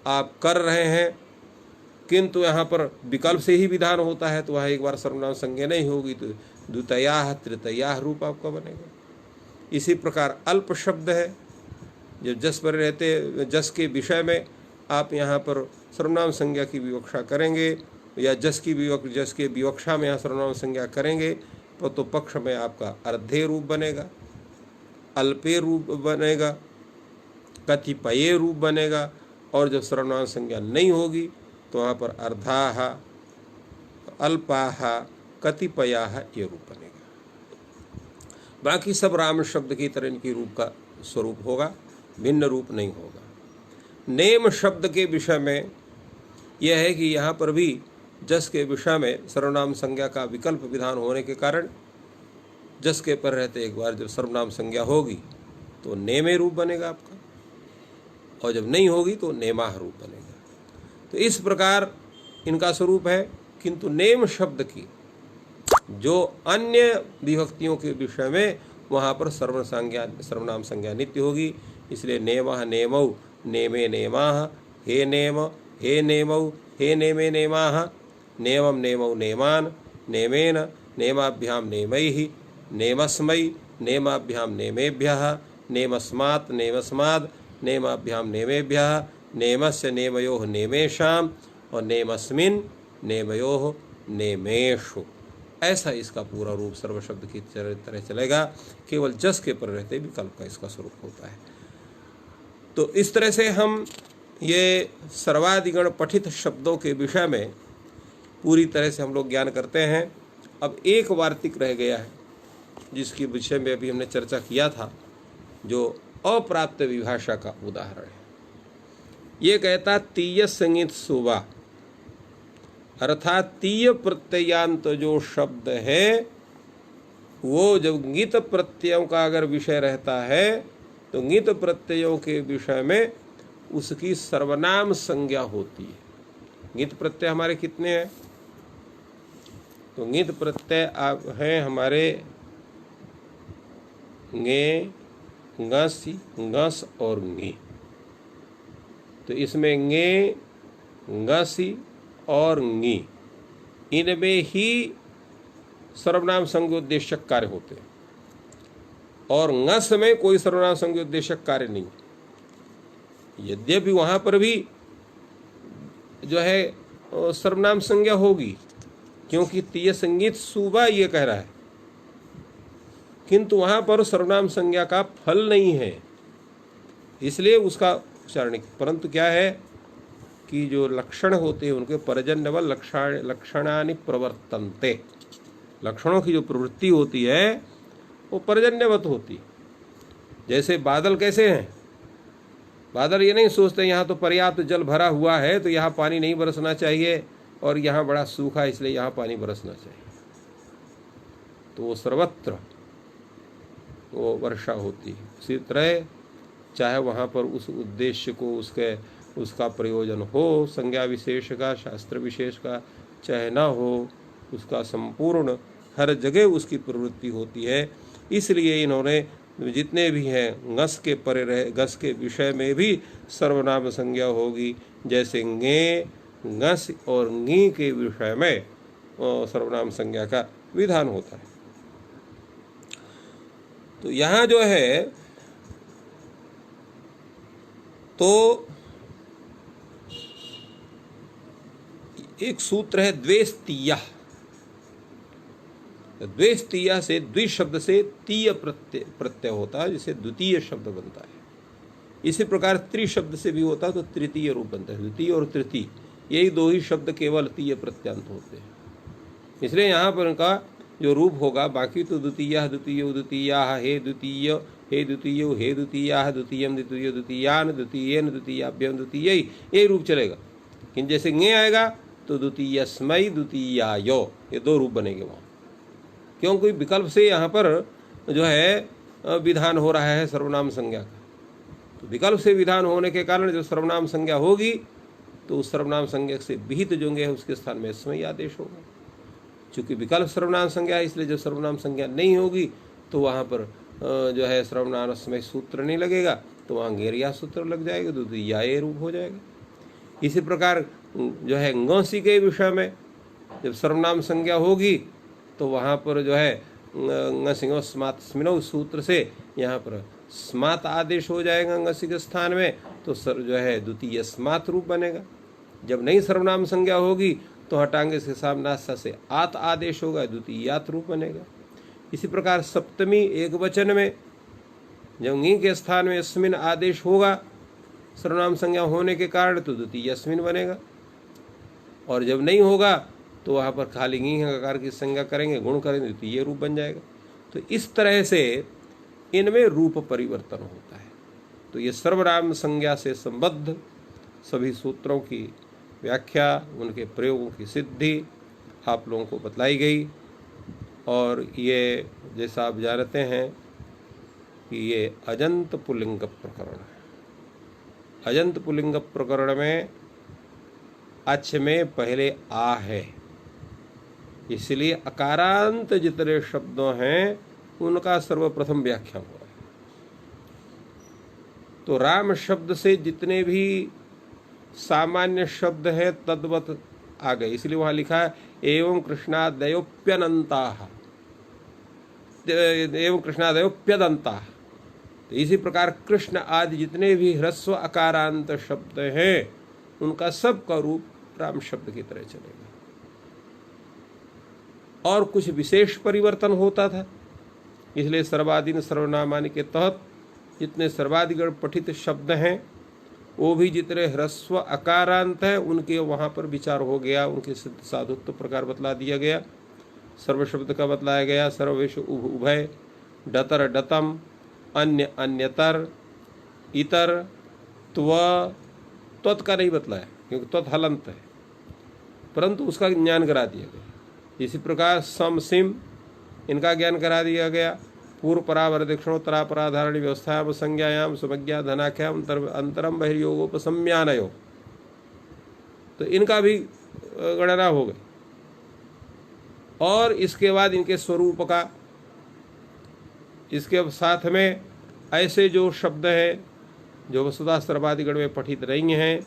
आप कर रहे हैं किंतु यहाँ पर विकल्प से ही विधान होता है तो वहाँ एक बार सर्वनाम संज्ञा नहीं होगी तो द्वितीयाः तृतीयाः रूप आपका बनेगा। इसी प्रकार अल्प शब्द है, जब जस पर रहते जस के विषय में आप यहाँ पर सर्वनाम संज्ञा की विवक्षा करेंगे या जस के विवक्षा में यहाँ सर्वनाम संज्ञा करेंगे तो पक्ष में आपका अर्धे रूप बनेगा, अल्पे रूप बनेगा, कतिपये रूप बनेगा। और जब सर्वनाम संज्ञा नहीं होगी तो वहाँ पर अर्धाः अल्पाः कतिपयाः ये रूप बनेगा। बाकी सब राम शब्द की तरह इनकी रूप का स्वरूप होगा, भिन्न रूप नहीं होगा। नेम शब्द के विषय में यह है कि यहाँ पर भी जस के विषय में सर्वनाम संज्ञा का विकल्प विधान होने के कारण जस के पर रहते एक बार जब सर्वनाम संज्ञा होगी तो नेमे रूप बनेगा आपका, और जब नहीं होगी तो नेमाह रूप बनेगा। तो इस प्रकार इनका स्वरूप है। किंतु नेम शब्द की जो अन्य विभक्तियों के विषय में वहाँ पर सर्वनाम संज्ञा नित्य होगी। इसलिए नेमः नेमौ नेमे नेमाः, हे नेम हे नेमौ हे नेमे नेमाः, नेमं नेमौ नेमान्, नेमेन नेमाभ्याम नेमैः, नेमस्मै नेमाभ्याम नेमेभ्यः, नेमस्मात् नेमस्माद् नेमाभ्याम नेमेभ्यः, नेमस्य नेमयोः नेमेषाम् और नेमस्मिन् नेमयोः नेमेषु। ऐसा इसका पूरा रूप सर्व शब्द की तरह चलेगा। केवल जस के पर रहते विकल्प का इसका स्वरूप होता है। तो इस तरह से हम ये सर्वादिगण पठित शब्दों के विषय में पूरी तरह से हम लोग ज्ञान करते हैं। अब एक वार्तिक रह गया है जिसके विषय में अभी हमने चर्चा किया था, जो अप्राप्त विभाषा का उदाहरण है। ये कहता तीय संगीत सुबा, अर्थात तीय प्रत्ययांत जो शब्द है वो जब ङित प्रत्ययों का अगर विषय रहता है तो ङित प्रत्ययों के विषय में उसकी सर्वनाम संज्ञा होती है। ङित प्रत्यय हमारे कितने हैं? तो ङित प्रत्यय हैं हमारे ङे, ङसी, ङस और ङी। तो इसमें ङे, ङसी और ङी, इनमें ही सर्वनाम संज्ञोद्देशक कार्य होते हैं और ङस में कोई सर्वनाम संज्ञोद्देशक कार्य नहीं। यद्यपि वहाँ पर भी जो है सर्वनाम संज्ञा होगी क्योंकि तीय संगीत सुबह ये कह रहा है, किंतु वहाँ पर सर्वनाम संज्ञा का फल नहीं है, इसलिए उसका उच्चारण। परंतु क्या है कि जो लक्षण होते हैं उनके पर्जन्यव लक्षणानि प्रवर्तन्ते, लक्षणों की जो प्रवृत्ति होती है वो पर्जन्यवत होती। जैसे बादल कैसे हैं? बादल ये नहीं सोचते यहाँ तो पर्याप्त जल भरा हुआ है तो यहाँ पानी नहीं बरसना चाहिए और यहाँ बड़ा सूखा इसलिए यहाँ पानी बरसना चाहिए। तो वो सर्वत्र वो वर्षा होती है। इसी तरह चाहे वहाँ पर उस उद्देश्य को उसका प्रयोजन हो, संज्ञा विशेष का, शास्त्र विशेष का, चाहे ना हो, उसका संपूर्ण हर जगह उसकी प्रवृत्ति होती है। इसलिए इन्होंने जितने भी हैं ngस के परे रहे, गस के विषय में भी सर्वनाम संज्ञा होगी, जैसे ङे, ngस और ङी के विषय में सर्वनाम संज्ञा का विधान होता है। तो यहाँ जो है तो एक सूत्र है द्वेस्तीया। द्वेस्तीया से द्वि शब्द से तीय प्रत्यय होता है, जिसे द्वितीय शब्द बनता है। इसी प्रकार त्रि शब्द से भी होता है तो तृतीय रूप बनता है। द्वितीय और तृतीय यही दो ही शब्द केवल तीय प्रत्यांत होते हैं, इसलिए यहाँ पर उनका जो रूप होगा, बाकी तो द्वितीय द्वितीय द्वितीया हे द्वितीय हे द्वितीय हे द्वितीया द्वितीयम द्वितीय द्वितीयान द्वितीयन द्वितीयाभ्यम द्वितीय, यही रूप चलेगा। लेकिन जैसे ङे आएगा तो द्वितीयस्मै द्वितीयायो, ये दो रूप बनेंगे वहाँ। क्यों? कोई विकल्प से यहाँ पर जो है विधान हो रहा है सर्वनाम संज्ञा का। तो विकल्प से विधान होने के कारण जो सर्वनाम संज्ञा होगी तो उस सर्वनाम संज्ञा से विहित जो है उसके स्थान में स्मयी आदेश होगा। चूँकि विकल्प सर्वनाम संज्ञा है, इसलिए जब सर्वनाम संज्ञा नहीं होगी तो वहाँ पर जो है सर्वनाम स्मय सूत्र नहीं लगेगा, तो वहाँ गेरिया सूत्र लग जाएगा, द्वितीयाय रूप हो जाएगा। इसी प्रकार जो है ngौसी के विषय में जब सर्वनाम संज्ञा होगी तो वहाँ पर जो है ngसिंगो स्मात स्मिनो सूत्र से यहाँ पर स्मात आदेश हो जाएगा ngसी के स्थान में, तो जो है द्वितीय स्मात रूप बनेगा। जब नहीं सर्वनाम संज्ञा होगी तो हटांगे से सामनासा से आत आदेश होगा, द्वितीयात रूप बनेगा। इसी प्रकार सप्तमी एक वचन में जब ङी के स्थान में अस्मिन आदेश होगा सर्वनाम संज्ञा होने के कारण तो द्वितीय अस्मिन बनेगा, और जब नहीं होगा तो वहाँ पर खाली ङी आकार की संज्ञा करेंगे, गुण करेंगे, द्वितीय रूप बन जाएगा। तो इस तरह से इनमें रूप परिवर्तन होता है। तो ये सर्वनाम संज्ञा से संबद्ध सभी सूत्रों की व्याख्या, उनके प्रयोगों की सिद्धि आप लोगों को बतलाई गई। और ये जैसा आप जानते हैं कि ये अजंत पुल्लिंग प्रकरण है। अजंत पुल्लिंग प्रकरण में अच में पहले आ है, इसलिए अकारांत जितने शब्दों हैं उनका सर्वप्रथम व्याख्या हुआ है। तो राम शब्द से जितने भी सामान्य शब्द है तद्वत आ गए, इसलिए वहां लिखा है एवं कृष्णादयोप्यनन्ताः, एवं कृष्णादयोप्यदन्ताः। तो इसी प्रकार कृष्ण आदि जितने भी ह्रस्व अकारांत शब्द हैं उनका सबका रूप राम शब्द की तरह चलेगा। और कुछ विशेष परिवर्तन होता था, इसलिए सर्वाधीन सर्वनामानि के तहत जितने सर्वाधिगण पठित शब्द हैं वो भी जितने ह्रस्व अकारांत हैं उनके वहाँ पर विचार हो गया, उनके सिद्ध साधुत्व प्रकार बतला दिया गया। सर्व शब्द का बतलाया गया, सर्वेश उभय, डतर डतम, अन्य अन्यतर, इतर, त्वत् का नहीं बतलाया क्योंकि त्वत् हलंत है, परंतु उसका ज्ञान करा दिया गया। इसी प्रकार सम सिम इनका ज्ञान करा दिया गया। पूर्व परावर दक्षिणोत्तरापराधारणी व्यवस्थायाम संज्ञायाम समज्ञा धनाख्याम अंतरम बहिर्योगोपसम्यानयो, तो इनका भी गणना हो गई। और इसके बाद इनके स्वरूप का, इसके साथ में ऐसे जो शब्द हैं जो वसुधा सर्वाधिगण में पठित नहीं हैं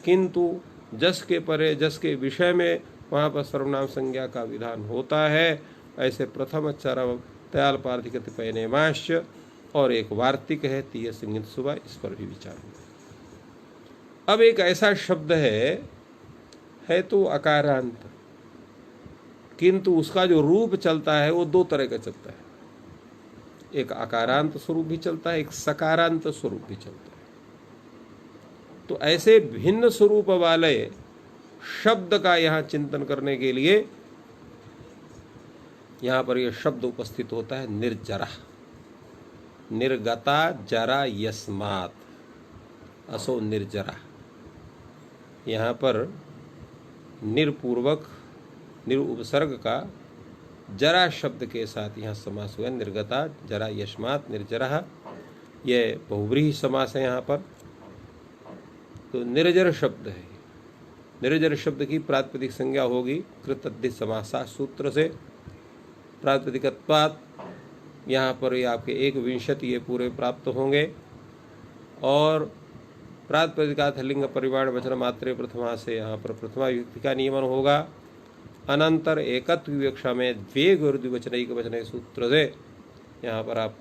किंतु जस के परे जस के विषय में वहाँ पर सर्वनाम संज्ञा का विधान होता है, ऐसे प्रथम अक्षर तयाल पार्थिक पैनेमाश्च और एक वार्तिक है तीय सिंगित सुबह, इस पर भी विचार हुआ। अब एक ऐसा शब्द है तो अकारांत, किंतु उसका जो रूप चलता है वो दो तरह का चलता है। एक अकारांत स्वरूप भी चलता है, एक सकारांत स्वरूप भी चलता है। तो ऐसे भिन्न स्वरूप वाले शब्द का यहाँ चिंतन करने के लिए यहाँ पर यह शब्द उपस्थित होता है निर्जरा, निर्गता जरा यस्मात्, असो निर्जरा। यहाँ पर निरपूर्वक निरुपसर्ग का जरा शब्द के साथ यहाँ समास हुआ, निर्गता जरा यस्मात् निर्जरा। यह बहुव्रीहि समास है यहाँ पर। तो निर्जर शब्द है, निर्जर शब्द की प्रातिपदिक संज्ञा होगी कृतद्धि समासा सूत्र से। प्रातिपदिकत्वात् यहाँ पर ये आपके 1 ये पूरे प्राप्त होंगे। और प्रातिपदिकात् लिंग परिमाण वचन मात्रे प्रथमा से यहाँ पर प्रथमा विभक्ति का नियमन होगा। अनंतर एकत्व विवक्षा में द्वेग और द्विवचनैक वचन सूत्र से यहाँ पर आप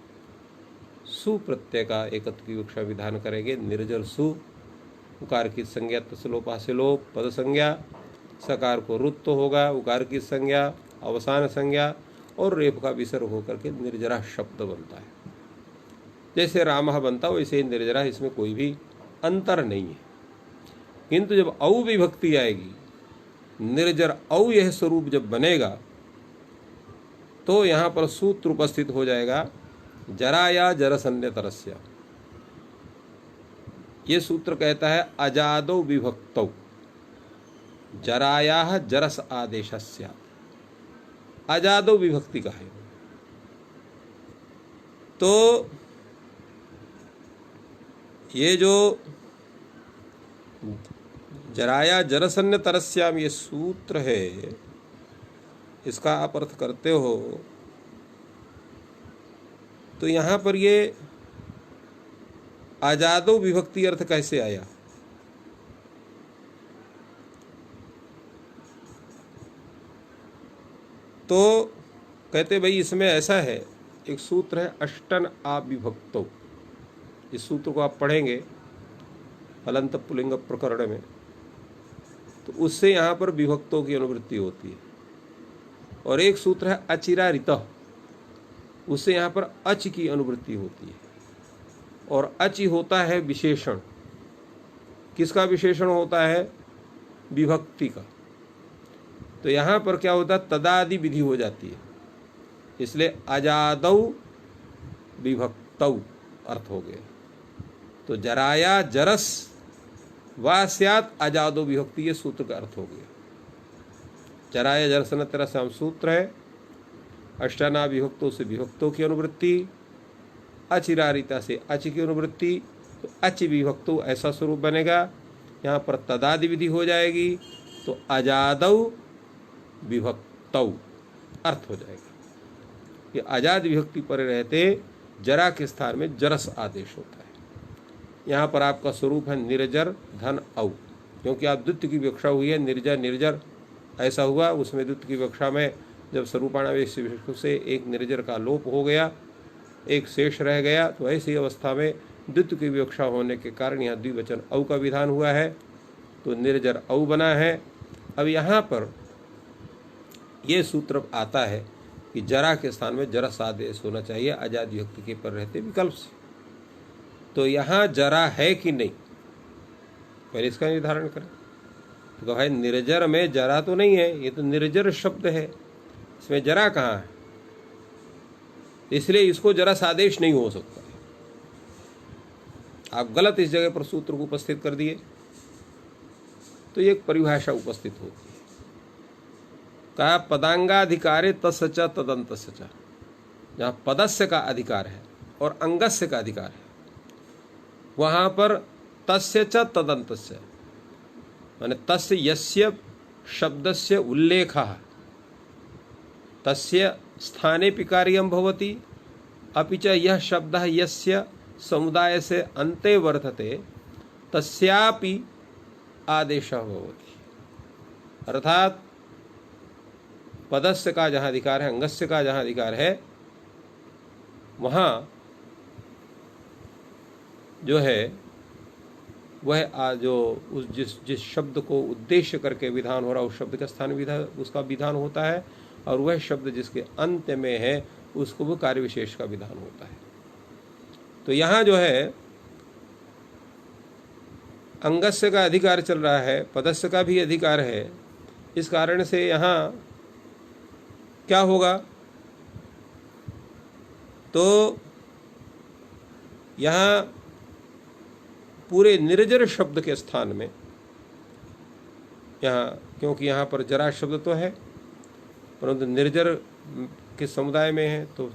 सु प्रत्यय का एकत्व की विवक्षा विधान करेंगे। निर्जर सु, उकार की संज्ञा तसलोपा से लोप पद संज्ञा, सकार को रुत्व होगा, उकार की संज्ञा अवसान संज्ञा और रेप का विसर्ग होकर के निर्जरा शब्द बनता है। जैसे रामः बनता वैसे ही निर्जरा, इसमें कोई भी अंतर नहीं है। किंतु जब औ विभक्ति आएगी, निर्जर औ यह स्वरूप जब बनेगा तो यहाँ पर सूत्र उपस्थित हो जाएगा जराया जरसन्यतरस्य। ये सूत्र कहता है अजादौ विभक्तौ जरायाः जरस आदेशस्य। अजादौ विभक्ति का है। तो ये जो जराया जरसन्यतरस्याम ये सूत्र है, इसका आप अर्थ करते हो तो यहाँ पर ये अजादो विभक्ति अर्थ कैसे आया? तो कहते भाई इसमें ऐसा है, एक सूत्र है अष्टन आविभक्तो। इस सूत्र को आप पढ़ेंगे हलंत पुल्लिंग प्रकरण में, तो उससे यहाँ पर विभक्तों की अनुवृत्ति होती है। और एक सूत्र है अचिरारितः, उससे यहाँ पर अच की अनुवृत्ति होती है। और अच होता है विशेषण। किसका विशेषण होता है? विभक्ति का। तो यहाँ पर क्या होता है? तदादि विधि हो जाती है, इसलिए अजादौ विभक्तौ अर्थ हो गए। तो जराया जरस वा स्यात् अजादो विभक्ति, ये सूत्र का अर्थ हो गया। जराया जरसन तेरा साम सूत्र है। अष्टाना विभक्तों से विभक्तों की अनुवृत्ति, अचिरारिता से अच की अनुवृत्ति, तो अच विभक्तों ऐसा स्वरूप बनेगा। यहाँ पर तदादि विधि हो जाएगी, तो अजादौ विभक्तौ अर्थ हो जाएगा। ये अजाद विभक्ति पर रहते जरा के स्थान में जरस आदेश होता है। यहाँ पर आपका स्वरूप है निर्जर धन औ, क्योंकि आप द्वित्व की विवक्षा हुई है निर्जर निर्जर ऐसा हुआ। उसमें द्वित्व की विवक्षा में जब स्वरूपाणावेश से एक निर्जर का लोप हो गया, एक शेष रह गया, तो ऐसी अवस्था में द्वित्व की विवक्षा होने के कारण यहाँ द्विवचन औ का विधान हुआ है, तो निर्जर औ बना है। अब यहाँ पर ये सूत्र आता है कि जरा के स्थान में जरस आदेश होना चाहिए अजाद विभक्ति के पर रहते विकल्प से। तो यहाँ जरा है कि नहीं, पहले इसका निर्धारण करें। तो भाई निर्जर में जरा तो नहीं है, ये तो निर्जर शब्द है, इसमें जरा कहाँ है? इसलिए इसको जरस आदेश नहीं हो सकता। आप गलत इस जगह पर सूत्र को उपस्थित कर दिए, तो ये एक परिभाषा उपस्थित होती है। कहा पदांगाधिकारे तस्य तदंतस्य च, जहाँ पदस्य का अधिकार है और अंगस्य का अधिकार है, वहाँ पर तस्य च तदंतस्य, माने तस्य यस्य शब्दस्य उल्लेखः तस्य स्थाने पिकार्यं भवति, अपि च यह शब्दः यस्य समुदाय से अन्ते वर्तते तस्यापि आदेशः भवति। अर्थात पदस्य का जहाँ अधिकार है, अंगस्य का जहाँ अधिकार है, वहाँ जो है वह जो उस जिस शब्द को उद्देश्य करके विधान हो रहा, उस शब्द का स्थान विधान उसका विधान होता है, और वह शब्द जिसके अंत में है उसको वो कार्य विशेष का विधान होता है। तो यहाँ जो है अंगस्य का अधिकार चल रहा है, पदस्य का भी अधिकार है। इस कारण से यहाँ क्या होगा? तो यहाँ पूरे निर्जर शब्द के स्थान में, यहाँ क्योंकि यहाँ पर जरा शब्द तो है परंतु निर्जर के समुदाय में है, तो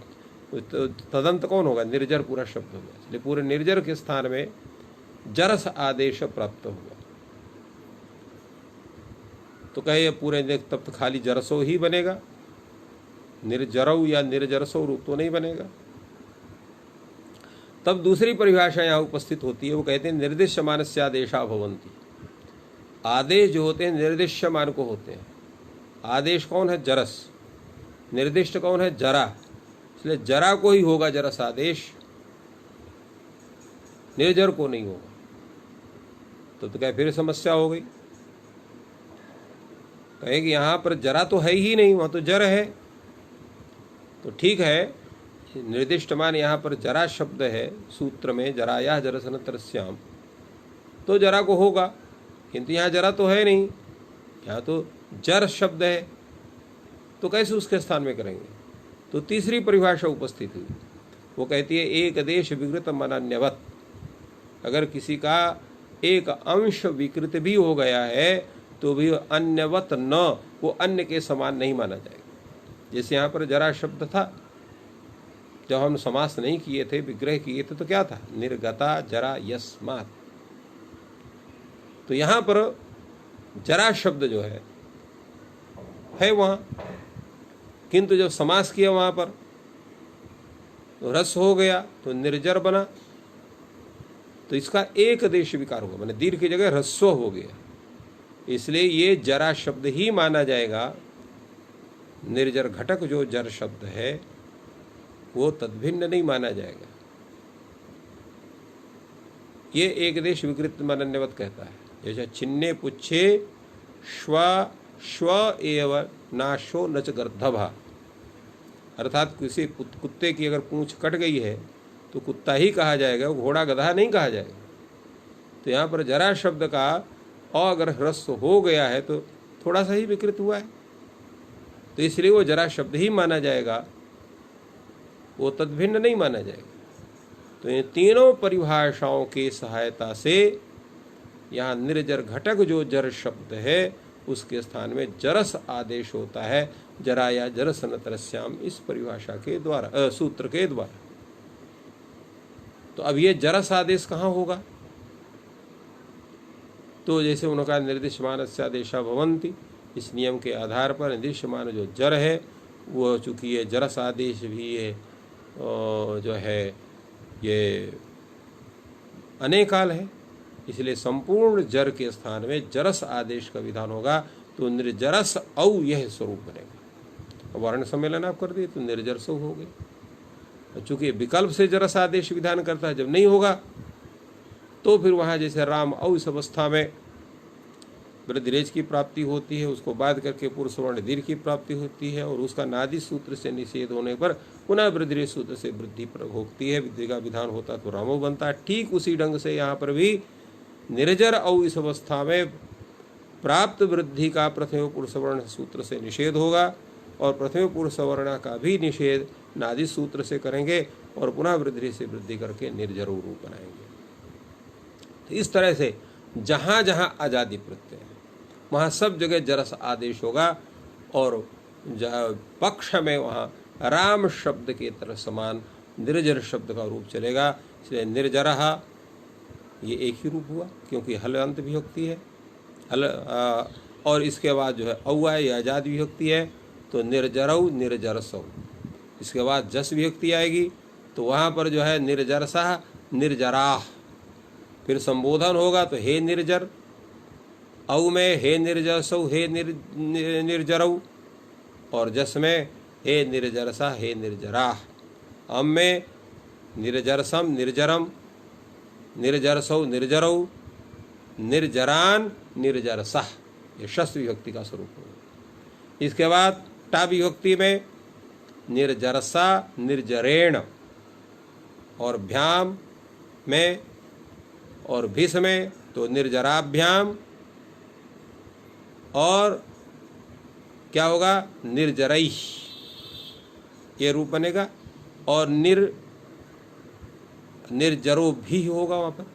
तो तदंत कौन होगा? निर्जर पूरा शब्द हो गया, इसलिए पूरे निर्जर के स्थान में जरस आदेश प्राप्त होगा। तो कहे पूरे तब तो खाली जरसो ही बनेगा, निर्जरौ या निर्जरसो रूप तो नहीं बनेगा। तब दूसरी परिभाषा यहाँ उपस्थित होती है, वो कहते हैं निर्दिश्यमानस्य आदेशा भवन्ति। आदेश जो होते हैं निर्दिश्यमान को होते हैं। आदेश कौन है? जरस। निर्दिष्ट कौन है? जरा। इसलिए जरा को ही होगा जरस आदेश, निर्जर को नहीं होगा। तो क्या फिर समस्या हो गई? कहेगी यहाँ पर जरा तो है ही नहीं, वहाँ तो जर है। तो ठीक है, निर्दिष्ट मान यहाँ पर जरा शब्द है सूत्र में, जराया जरसनतरस्याम, तो जरा को होगा, किंतु यहाँ जरा तो है नहीं, यहाँ तो जर शब्द है, तो कैसे उसके स्थान में करेंगे? तो तीसरी परिभाषा उपस्थित हुई, वो कहती है एक देश विकृत मनान्यवत। अगर किसी का एक अंश विकृत भी हो गया है तो भी अन्यवत न, वो अन्य के समान नहीं माना जाएगा। जैसे यहाँ पर जरा शब्द था, जब हम समास नहीं किए थे, विग्रह किए थे, तो क्या था? निर्गता जरा यस्मात्। तो यहाँ पर जरा शब्द जो है वहाँ, किंतु जब समास किया वहाँ पर तो रस हो गया, तो निर्जर बना, तो इसका एक देश विकार होगा, मैंने दीर्घ की जगह रस्व हो गया, इसलिए ये जरा शब्द ही माना जाएगा। निर्जर घटक जो जर शब्द है वो तद्भिन्न नहीं माना जाएगा। ये एक देश विकृत मनन्यवत कहता है। जैसे छिन्ने पुच्छे श्व एव नाशो नच गर्धभा, अर्थात किसी कुत्ते की अगर पूंछ कट गई है तो कुत्ता ही कहा जाएगा, वो घोड़ा गधा नहीं कहा जाएगा। तो यहाँ पर जरा शब्द का अगर ह्रस्व हो गया है तो थोड़ा सा ही विकृत हुआ है, तो इसलिए वो जरा शब्द ही माना जाएगा, वो तद्भिन्न नहीं माना जाएगा। तो इन तीनों परिभाषाओं की सहायता से यहाँ निर्जर घटक जो जर शब्द है उसके स्थान में जरस आदेश होता है, जरा या जरसनतरस्याम, इस परिभाषा के द्वारा, सूत्र के द्वारा। तो अब ये जरस आदेश कहाँ होगा? तो जैसे उन्होंने कहा निर्दिश्यमानस्य आदेशा भवन्ति, इस नियम के आधार पर निर्दिश्यमान जो जर है वो चूँकि ये जरस आदेश भी है जो है ये अनेकाल है, इसलिए संपूर्ण जर के स्थान में जरस आदेश का विधान होगा। तो निर्जरस औ यह स्वरूप बनेगा। वर्ण सम्मेलन आप कर दिए तो निर्जरसो हो गए। चूंकि विकल्प से जरस आदेश विधान करता है, जब नहीं होगा तो फिर वहाँ जैसे राम औ इस अवस्था में वृद्धिरेज की प्राप्ति होती है, उसको बाध करके पूर्व सवर्ण दीर्घ की प्राप्ति होती है, और उसका नादि सूत्र से निषेध होने पर पुनः वृद्धिरेज सूत्र से वृद्धि होती है, वृद्धि का विधान होता तो रामो बनता है। ठीक उसी ढंग से यहाँ पर भी निर्जर औ इस अवस्था में प्राप्त वृद्धि का प्रथम पुरुष सवर्ण सूत्र से निषेध होगा, और प्रथम पुरुष सवर्ण का भी निषेध नादि सूत्र से करेंगे, और पुनः वृद्धि से वृद्धि करके निर्जर रूप बनाएंगे। तो इस तरह से जहाँ जहाँ आजादी प्रत्यय है वहाँ सब जगह जरस आदेश होगा, और पक्ष में वहाँ राम शब्द के तरह समान निर्जर शब्द का रूप चलेगा। इसलिए निर्जरहा ये एक ही रूप हुआ, क्योंकि हल अंत विभक्ति है, हल और इसके बाद जो है औ ये आजाद विभक्ति है, तो निर्जरौ निर्जरसौ। इसके बाद जस विभक्ति आएगी तो वहाँ पर जो है निर्जरसा निर्जराह, फिर संबोधन होगा तो हे निर्जर, औ में हे निर्जरसौ हे निर्जरौ, और जस में हे निर्जरसा हे निर्जराह, अम में निर्जरसम निर्जरम निर्जरसौ निर्जरौ निर्जरान निर्जरसः, ये षष्ठ विभक्ति का स्वरूप होगा। इसके बाद टा विभक्ति में निर्जरसा निर्जरेण, और भ्याम में और भिस में तो निर्जराभ्याम, और क्या होगा निर्जरैः, ये रूप बनेगा, और निर्जरो भी होगा वहाँ पर।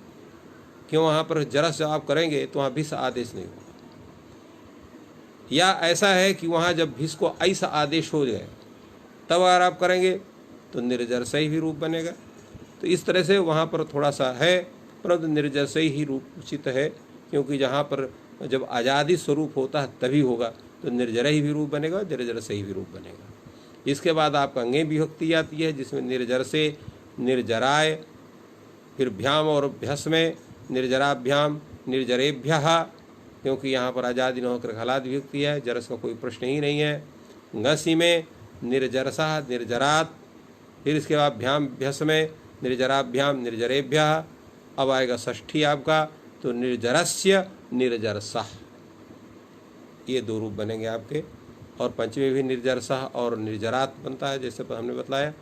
क्यों? वहाँ पर जरस जब आप करेंगे तो वहाँ भिस आदेश नहीं होगा, या ऐसा है कि वहाँ जब भिस को ऐसा आदेश हो जाए तब अगर आप करेंगे तो निर्जरसई भी रूप बनेगा। तो इस तरह से वहाँ पर थोड़ा सा है, परंतु निर्जरसई ही रूप उचित है, क्योंकि जहाँ पर जब आज़ादी स्वरूप होता है तभी होगा, तो निर्जर ही भी रूप बनेगा, निर्जरसई भी रूप बनेगा। इसके बाद आपका अंगे विभक्ति आती है, जिसमें निर्जर से निर्जराय, फिर भ्याम और भ्यस में निर्जराभ्याम निर्जरेभ्यः, क्योंकि यहाँ पर आज़ादी न होकर हलाद विभक्ति है, जरस का कोई प्रश्न ही नहीं है। ngसी में निर्जरसा निर्जरात, फिर इसके बाद भ्याम भ्यस में निर्जराभ्याम निर्जरेभ्यः। अब आएगा षष्ठी आपका, तो निर्जरस्य निर्जरसः, ये दो रूप बनेंगे आपके। और पंचमी भी निर्जरसः और निर्जरात बनता है, जैसे हमने बतलाया।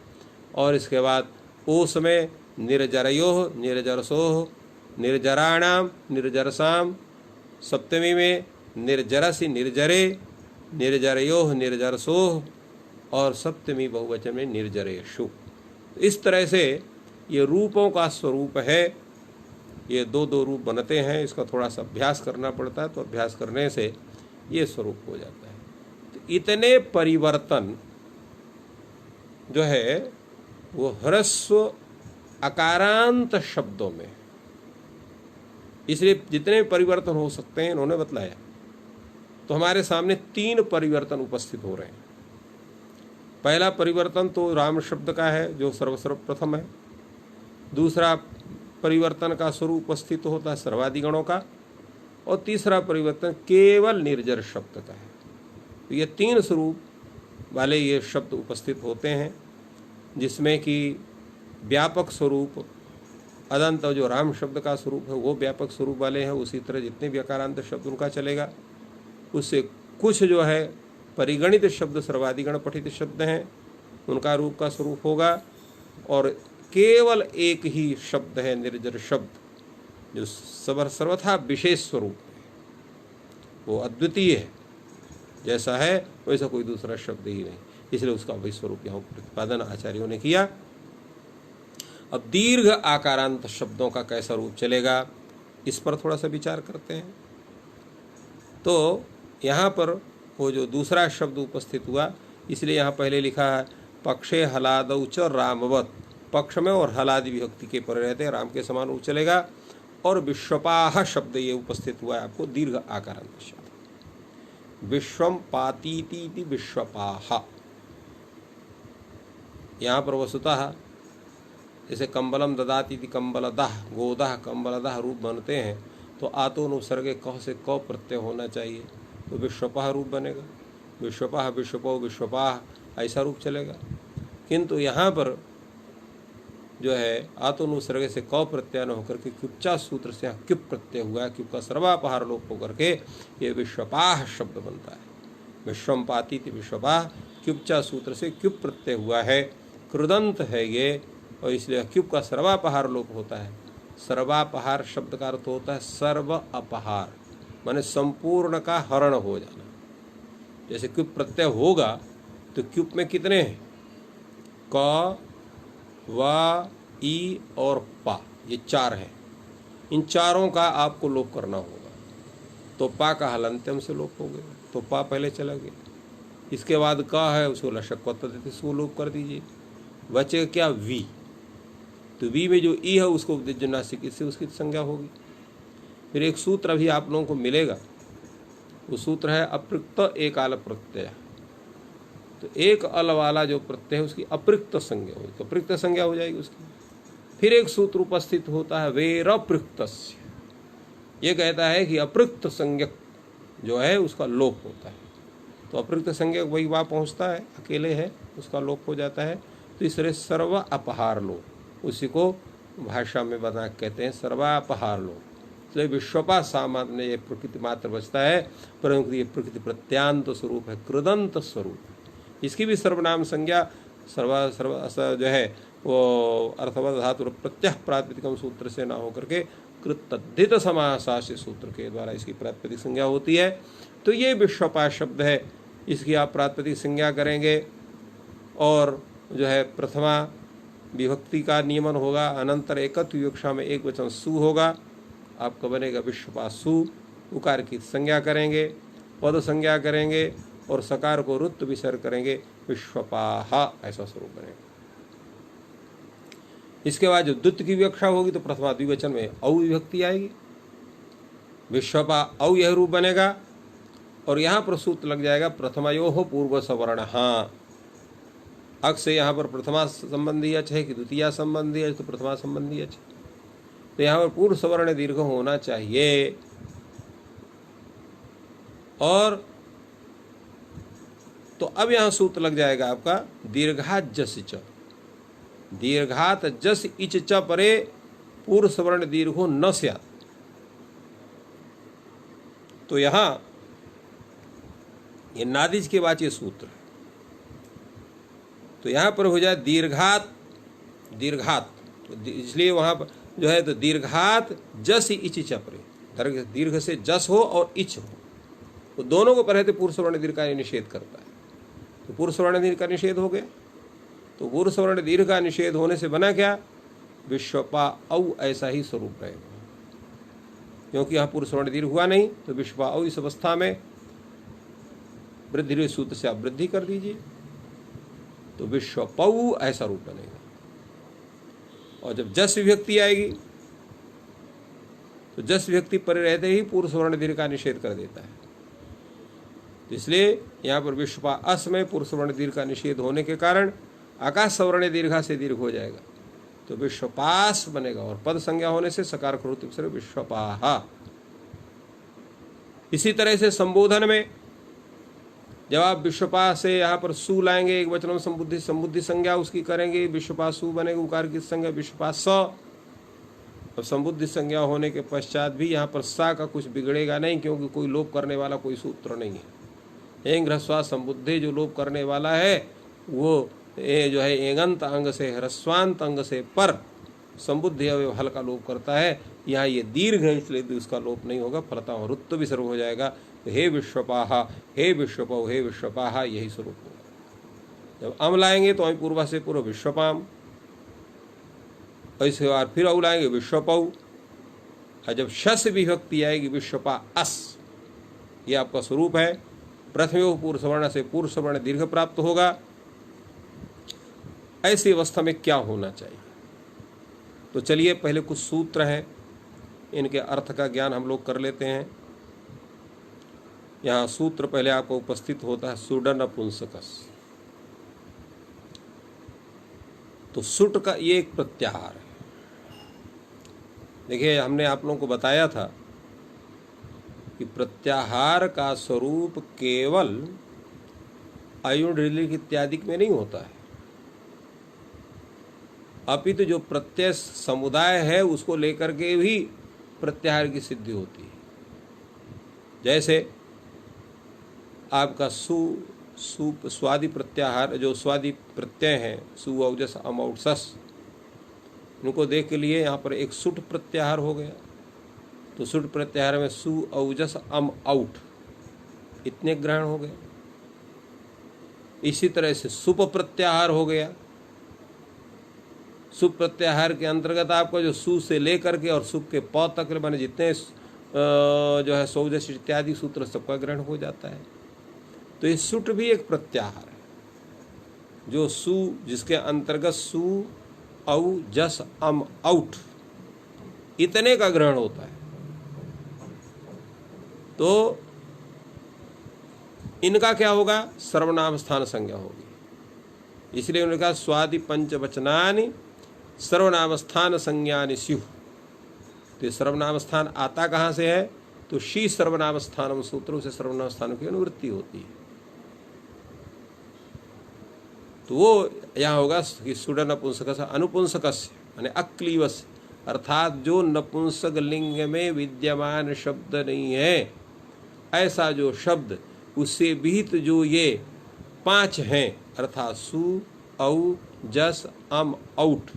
और इसके बाद ओस में निर्जरयोः निर्जरसोः निर्जराणाम निर्जरसाम। सप्तमी में निर्जरसि निर्जरे निर्जरयोः निर्जरसोः, और सप्तमी बहुवचन में निर्जरेषु। इस तरह से ये रूपों का स्वरूप है। ये दो दो रूप बनते हैं, इसका थोड़ा सा अभ्यास करना पड़ता है, तो अभ्यास करने से ये स्वरूप हो जाता है। तो इतने परिवर्तन जो है वो ह्रस्व अकारांत शब्दों में, इसलिए जितने परिवर्तन हो सकते हैं इन्होंने बतलाया। तो हमारे सामने 3 परिवर्तन उपस्थित हो रहे हैं। पहला परिवर्तन तो राम शब्द का है, जो सर्वप्रथम है। दूसरा परिवर्तन का स्वरूप उपस्थित होता है सर्वादिगणों का, और तीसरा परिवर्तन केवल निर्जर शब्द का है। तो ये 3 स्वरूप वाले ये शब्द उपस्थित होते हैं, जिसमें कि व्यापक स्वरूप अदंत जो राम शब्द का स्वरूप है वो व्यापक स्वरूप वाले हैं। उसी तरह जितने भी अकारांत शब्द उनका चलेगा। उससे कुछ जो है परिगणित शब्द सर्वादिगण पठित शब्द हैं, उनका रूप का स्वरूप होगा। और केवल एक ही शब्द है निर्जर शब्द, जो सर्वथा विशेष स्वरूप है, वो अद्वितीय है, जैसा है वैसा कोई दूसरा शब्द ही नहीं, इसलिए उसका वही स्वरूप यहाँ प्रतिपादन आचार्यों ने किया। अब दीर्घ आकारांत शब्दों का कैसा रूप चलेगा, इस पर थोड़ा सा विचार करते हैं। तो यहाँ पर वो जो दूसरा शब्द उपस्थित हुआ, इसलिए यहाँ पहले लिखा है पक्षे हलादौ च रामवत। पक्ष में और हलादि विभक्ति के पर रहते हैं, राम के समान रूप चलेगा। और विश्वपाह शब्द ये उपस्थित हुआ है आपको, दीर्घ आकारांत शब्द। विश्वम पातीति विश्वपाह। यहाँ पर वस्तुतः जैसे कंबलम ददाती कंबलदह, गोदह कंबलदह रूप बनते हैं, तो आतोनुसर्गे कह से क प्रत्यय होना चाहिए, तो विश्वपाह रूप बनेगा। विश्वपाह विश्वपो विश्वपाह ऐसा रूप चलेगा। किंतु यहाँ पर जो है आतोनुसर्गे से क प्रत्यय न होकर के क्युप्चा सूत्र से यहाँ क्युप प्रत्यय हुआ है। क्युप का सर्वापहार लोप होकर के ये विश्वपाह शब्द बनता है। विश्वम पातीति विश्वपाह, क्युप्चा सूत्र से क्युप प्रत्यय हुआ है, कृदंत है ये, और इसलिए क्युप का सर्वापहार लोप होता है। सर्वापहार शब्द का अर्थ होता है सर्व अपहार, माने संपूर्ण का हरण हो जाना। जैसे क्युप प्रत्यय होगा तो क्युप में कितने हैं, क, व, ई और पा, ये 4 हैं। इन चारों का आपको लोप करना होगा। तो पा का हलंत्यम से लोप हो गया, तो पा पहले चला गया। इसके बाद का है, उसको लशक को लोप कर दीजिए, बचे क्या वी। तो वी में जो ई है उसको उपदिज्यनासिक, इससे उसकी संज्ञा होगी। फिर एक सूत्र अभी आप लोगों को मिलेगा, वो सूत्र है अपृक्त एक आल प्रत्यय। तो एक अल वाला जो प्रत्यय है उसकी अपृक्त संज्ञा होगी, तो अपृक्त संज्ञा हो जाएगी उसकी। फिर एक सूत्र उपस्थित होता है वेरपृक्तस्य, ये कहता है कि अपृक्त संज्ञक जो है उसका लोप होता है। तो अपृक्त संज्ञक वही वहाँ पहुँचता है, अकेले है, उसका लोप हो जाता है। तो इस तरह सर्व अपहार लोप, उसी को भाषा में बना कहते हैं सर्वापहार लोप। तो विश्वपा सामान्य ये प्रकृति मात्र बचता है, परंतु ये प्रकृति प्रत्यांत स्वरूप है, कृदंत स्वरूप है। इसकी भी सर्वनाम संज्ञा सर्व जो है वो अर्थवत धातु प्रत्यय प्रातिपदिकम सूत्र से ना होकर के कृतद्धित समासास्य सूत्र के द्वारा इसकी प्रातिपदिक संज्ञा होती है। तो ये विश्वपा शब्द है, इसकी आप प्रातिपदिक संज्ञा करेंगे और जो है प्रथमा विभक्ति का नियमन होगा, अनंतर एकत्व विवक्षा में एक वचन सु होगा, आपका बनेगा विश्वपा सु। उकार की संज्ञा करेंगे, पद संज्ञा करेंगे और सकार को रुत्त विसर्ग करेंगे, विश्वपाह ऐसा स्वरूप बनेगा। इसके बाद जब द्वित्व की विवक्षा होगी तो प्रथमा द्विवचन में औ विभक्ति आएगी, विश्वपा औ यह रूप बनेगा। और यहाँ पर सूत्र लग जाएगा प्रथमयोः पूर्व सवर्ण। हाँ, अक से यहाँ पर प्रथमा संबंधी अच है कि द्वितीया संबंधी अच, तो प्रथमा संबंधी अच, तो यहाँ पर पूर्व सवर्ण दीर्घ होना चाहिए। और तो अब यहाँ सूत्र लग जाएगा आपका दीर्घात जस च, दीर्घात जस इच च परे पूर्व सवर्ण दीर्घो न स्यात्। तो यहाँ ये नादिज के वाच्य सूत्र है, तो यहाँ पर हो जाए दीर्घात, दीर्घात, तो इसलिए वहाँ पर जो है तो दीर्घात जस इच च परे, दीर्घ से जस हो और इच हो, तो दोनों को पहले पूर्व सवर्ण दीर्घ का निषेध करता है। तो पूर्व सवर्ण दीर्घ का निषेध हो गया, तो पूर्व सवर्ण दीर्घ का निषेध होने से बना क्या, विश्वपा औ ऐसा ही स्वरूप रहेगा, क्योंकि यहाँ पूर्व सवर्ण दीर्घ हुआ नहीं, तो विश्वपा औ इस अवस्था में वृद्धि सूत्र से आप वृद्धि कर दीजिए, तो विश्वपौ ऐसा रूप बनेगा। और जब जस विभक्ति आएगी तो जस विभक्ति परे रहते ही पूर्व सवर्ण दीर्घ का निषेध कर देता है, इसलिए यहाँ पर विश्वपा अस में पूर्व सवर्ण दीर्घ का निषेध होने के कारण आकाश सवर्ण दीर्घा से दीर्घ हो जाएगा, तो विश्वपास बनेगा। और पद संज्ञा होने से सकार खरोत विश्वपाहा। इसी तरह से संबोधन में जब आप विश्वपा से यहाँ पर सु लाएंगे, एक वचन में संबुद्धि संज्ञा उसकी करेंगे, विश्वपा सु बनेगा, उकार की संज्ञा विश्वपा स। अब संबुद्धि संज्ञा होने के पश्चात भी यहाँ पर सा का कुछ बिगड़ेगा नहीं, क्योंकि कोई लोप करने वाला कोई सूत्र नहीं है। एंग ह्रस्वा संबुद्धि जो लोप करने वाला है वो जो है एंगंत अंग से ह्रस्वांत अंग से पर संबुद्धि अवयव हल का लोप करता है। यहाँ ये दीर्घ है इसलिए उसका लोप नहीं होगा, फलता रुत्व भी सर्व हो जाएगा। तो हे विश्वपाहा, हे विश्वपौ, हे विश्वपाहा, यही स्वरूप होगा। जब अम लाएंगे तो अम पूर्वा से पूर्व विश्वपाम, ऐसे बार फिर औ लाएंगे विश्वपौ, और जब शस विभक्ति आएगी विश्वपा अस, ये आपका स्वरूप है। प्रथमयो पूर्व सवर्ण से पूर्व सवर्ण दीर्घ प्राप्त होगा। ऐसी अवस्था में क्या होना चाहिए, तो चलिए पहले कुछ सूत्र हैं, इनके अर्थ का ज्ञान हम लोग कर लेते हैं। यहाँ सूत्र पहले आपको उपस्थित होता है सुडन अपुंसकस। तो सुट का ये एक प्रत्याहार है। देखिए हमने आप लोगों को बताया था कि प्रत्याहार का स्वरूप केवल अयुण ऋलिक इत्यादि में नहीं होता है, अपितु जो प्रत्यय समुदाय है उसको लेकर के भी प्रत्याहार की सिद्धि होती है। जैसे आपका स्वादि प्रत्याहार, जो स्वादि प्रत्यय हैं सु औजस अम औट सस, इनको देख के लिए यहाँ पर एक सुट प्रत्याहार हो गया। तो सुट प्रत्याहार में सु औजस अम औट इतने ग्रहण हो गए। इसी तरह से सुप प्रत्याहार हो गया। सुप प्रत्याहार के अंतर्गत आपको जो सु से लेकर के और सुप के प तक बने जितने जो है सौजस इत्यादि सूत्र सबका ग्रहण हो जाता है। तो ये सुट भी एक प्रत्याहार है, जो सु जिसके अंतर्गत सु औ जस अम औट इतने का ग्रहण होता है। तो इनका क्या होगा, सर्वनाम स्थान संज्ञा होगी। इसलिए उन्होंने कहा स्वादि पंचवचनानि सर्वनाम स्थान संज्ञानि स्युः। तो सर्वनाम स्थान आता कहाँ से है, तो शी सर्वनाम स्थानम सूत्रों से सर्वनाम स्थान की अनुवृत्ति होती है। तो वो यहाँ होगा कि सुडन नपुंसक अनुपुंसकस्य यानी अक्लीवस्य, अर्थात जो नपुंसक लिंग में विद्यमान शब्द नहीं है, ऐसा जो शब्द उससे विहित जो ये 5 हैं, अर्थात सु औ जस अम औट,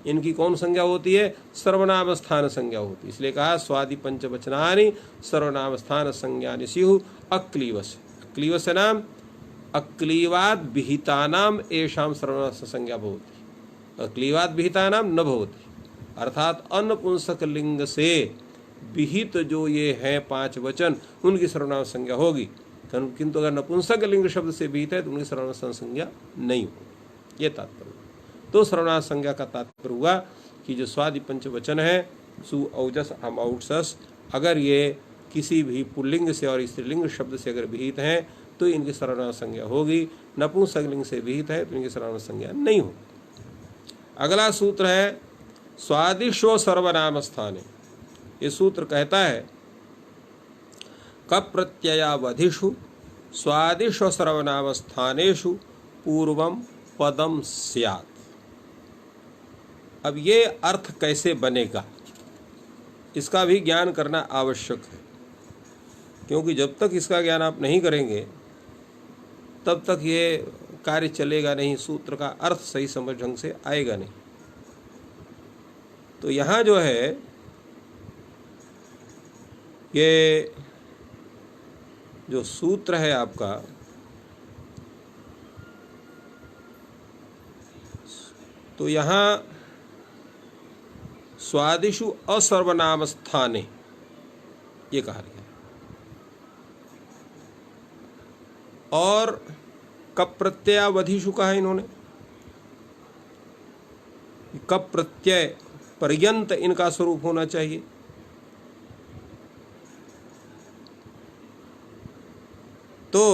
इनकी कौन संज्ञा होती है, सर्वनाम स्थान संज्ञा होती है। इसलिए कहा स्वादि पंचवचनानि सर्वनाम स्थान संज्ञानि स्युः अक्लीवस्य। अक्लीवस्य नाम अक्लीवाद विहितानाम एषाम सर्वनाम संज्ञा भवति, अक्लीवाद विहितानाम न भवति। अर्थात अनपुंसक लिंग से विहित जो ये हैं 5 वचन, उनकी सर्वनाम संज्ञा होगी, किंतु अगर नपुंसक लिंग शब्द से विहित है तो उनकी सर्वनाम संज्ञा नहीं होगी। ये तात्पर्य। तो सर्वनाम संज्ञा का तात्पर्य हुआ कि जो स्वादि पंचवचन है सु औजस हम औट्सस, अगर ये किसी भी पुल्लिंग से और स्त्रीलिंग शब्द से अगर विहित हैं तो इनकी सर्वनाम संज्ञा होगी, नपुंसकलिंग से विहित है तो इनकी सर्वनाम संज्ञा नहीं होगी। अगला सूत्र है स्वादिशो सर्वनाम स्थाने। ये सूत्र कहता है कप प्रत्ययावधिषु स्वादिशो सर्वनाम स्थानेषु पूर्वम पदम स्यात्। अब ये अर्थ कैसे बनेगा इसका भी ज्ञान करना आवश्यक है, क्योंकि जब तक इसका ज्ञान आप नहीं करेंगे तब तक ये कार्य चलेगा नहीं, सूत्र का अर्थ सही समझ ढंग से आएगा नहीं। तो यहाँ जो है ये जो सूत्र है आपका, तो यहाँ स्वादिषु असर्वनाम स्थाने ये कहा गया, और कप प्रत्ययावधिषु कहा है इन्होंने, कप प्रत्यय पर्यंत इनका स्वरूप होना चाहिए। तो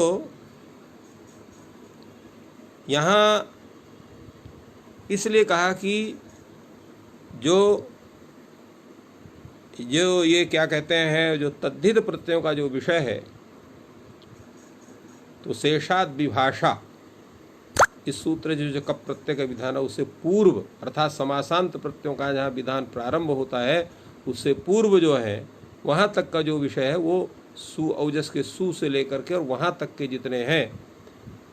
यहाँ इसलिए कहा कि जो ये क्या कहते हैं, जो तद्धित प्रत्ययों का जो विषय है, तो शेषाद विभाषा, इस सूत्र जो कप प्रत्यय का विधान है उससे पूर्व अर्थात समासांत प्रत्ययों का जहाँ विधान प्रारंभ होता है उससे पूर्व जो है वहाँ तक का जो विषय है वो सु औजस के सु से लेकर के और वहाँ तक के जितने हैं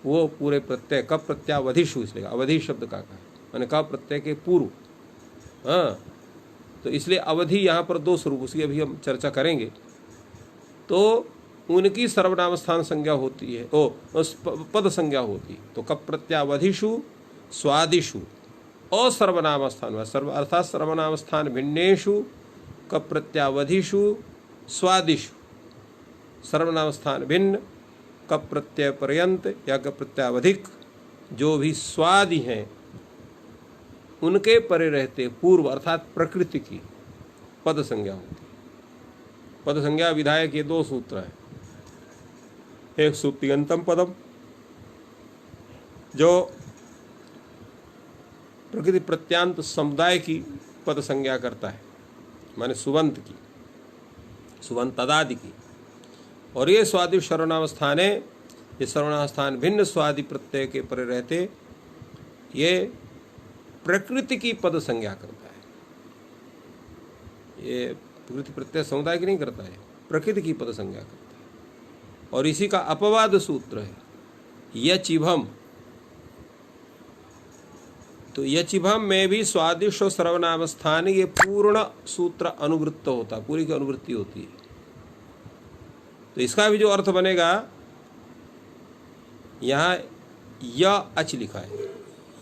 वो पूरे प्रत्यय कप प्रत्यावधिषु, इसलिए अवधि शब्द का कहा मैंने कप प्रत्यय के पूर्व। हाँ, तो इसलिए अवधि यहाँ पर दो स्वरूप, उसकी अभी हम चर्चा करेंगे। तो उनकी सर्वनाम स्थान संज्ञा होती है, पद संज्ञा होती है। तो कप प्रत्यावधिषु स्वादिषु असर्वनाम स्थान अर्थात सर्वनाम स्थान भिन्नेषु कप प्रत्यावधिषु स्वादिषु सर्वनाम स्थान भिन्न कप प्रत्यय पर्यंत या कप प्रत्यावधिक जो भी स्वादि हैं उनके परे रहते पूर्व अर्थात प्रकृति की पद संज्ञा होती है। पद संज्ञा विधायक ये दो सूत्र हैं, एक सुप्तिगंतम पदम जो प्रकृति प्रत्यांत समुदाय की पद संज्ञा करता है, माने सुबंत की, सुबंतदादि की, और ये स्वादि सर्वनाम स्थान है, ये सर्वनाम स्थान भिन्न स्वादि प्रत्यय के परे रहते ये प्रकृति की पद संज्ञा करता है। ये प्रकृति प्रत्यय समुदाय की नहीं करता है, प्रकृति की पद संज्ञा करता है। और इसी का अपवाद सूत्र है यचिभम। तो यचिभम में भी स्वादिष्ट और सर्वनाम स्थान ये पूर्ण सूत्र अनुवृत्त होता है, पूरी की अनुवृत्ति होती है। तो इसका भी जो अर्थ बनेगा, यहाँ य अच लिखा है,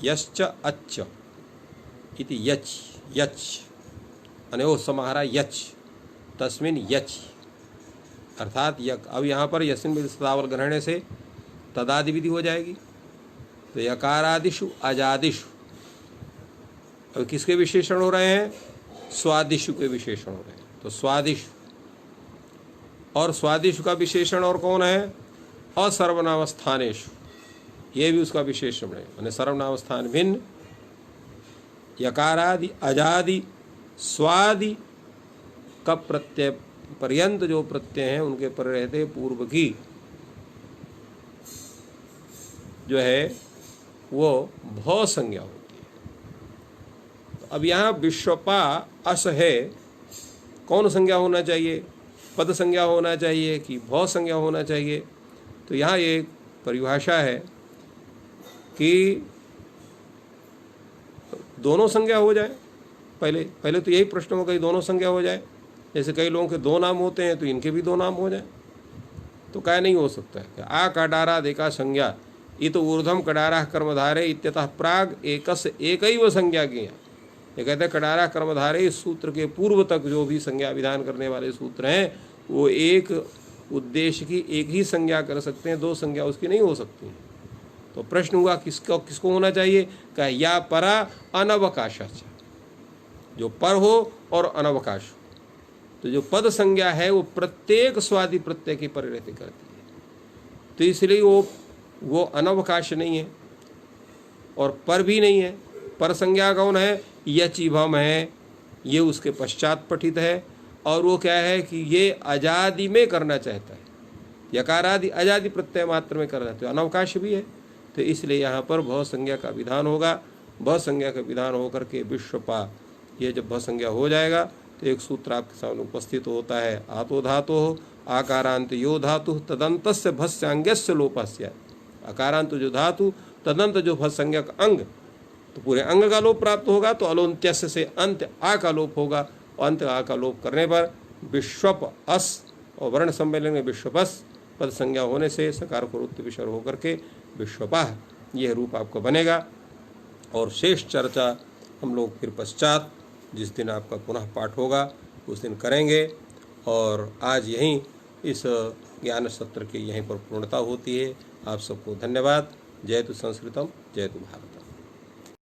यश्च अच्छ इति यच यच अने समाहारा यच तस्मिन यच अर्थात यक। अब यहाँ पर यस्मिन सदावल ग्रहणे से तदादि विधि हो जाएगी। तो यकारादिषु अजादिषु अब किसके विशेषण हो रहे हैं? स्वादिषु के विशेषण हो रहे हैं। तो स्वादिषु और स्वादिषु का विशेषण और कौन है? असर्वनाम स्थानेषु, ये भी उसका विशेषण है। मैंने सर्वनाम स्थान भिन्न यकारादि अजादि स्वादि कप प्रत्यय पर्यंत जो प्रत्यय हैं उनके पर रहते पूर्व की जो है वो भौ संज्ञा होती है। तो अब यहाँ विश्वपा अस है, कौन संज्ञा होना चाहिए? पद संज्ञा होना चाहिए कि भौ संज्ञा होना चाहिए? तो यहाँ एक परिभाषा है कि दोनों संज्ञा हो जाए। पहले तो यही प्रश्न होगा कि दोनों संज्ञा हो जाए। जैसे कई लोगों के दो नाम होते हैं तो इनके भी दो नाम हो जाए, तो क्या नहीं हो सकता है? आ कडारा देखा संज्ञा ये तो ऊर्धम कडारा कर्मधारे इत्यतः प्राग एकस एकैव संज्ञा किया। ये कहते हैं कडारा कर्मधारे इस सूत्र के पूर्व तक जो भी संज्ञा विधान करने वाले सूत्र हैं वो एक उद्देश्य की एक ही संज्ञा कर सकते हैं, दो संज्ञा उसकी नहीं हो सकती। तो प्रश्न हुआ किसको होना चाहिए? कहा या परा अनवकाशा, जो पर हो और अनवकाश हो। तो जो पद संज्ञा है वो प्रत्येक स्वादि प्रत्यय की परिणति करती है, तो इसलिए वो अनवकाश नहीं है और पर भी नहीं है। पर संज्ञा कौन है? यचि भम है, ये उसके पश्चात पठित है। और वो क्या है कि ये आजादी में करना चाहता है, यकारादि अजादि प्रत्यय मात्र में करना, तो अनवकाश भी है। तो इसलिए यहाँ पर भव संज्ञा का विधान होगा। भव संज्ञा का विधान होकर के विश्वपा, ये जब भव संज्ञा हो जाएगा तो एक सूत्र आपके सामने उपस्थित होता है, आतो धातो आकारांत यो धातु तदंतस्य भस्यांगस्य लोपस्य। अकारांत जो धातु, तदंत जो भव संज्ञा का अंग, तो पूरे अंग का लोप प्राप्त होगा। तो अलोन्त्यस्य से अंत आ का लोप होगा, और अंत आ का लोप करने पर विश्वप अस, और वर्ण सम्मेलन में विश्वपस पद संज्ञा होने से सकार को रुत्त विसर्ग होकर के विश्वपाह यह रूप आपको बनेगा। और शेष चर्चा हम लोग फिर पश्चात जिस दिन आपका पुनः पाठ होगा उस दिन करेंगे। और आज यहीं इस ज्ञान सत्र की यहीं पर पूर्णता होती है। आप सबको धन्यवाद। जय तु संस्कृतम, जय तु भारत।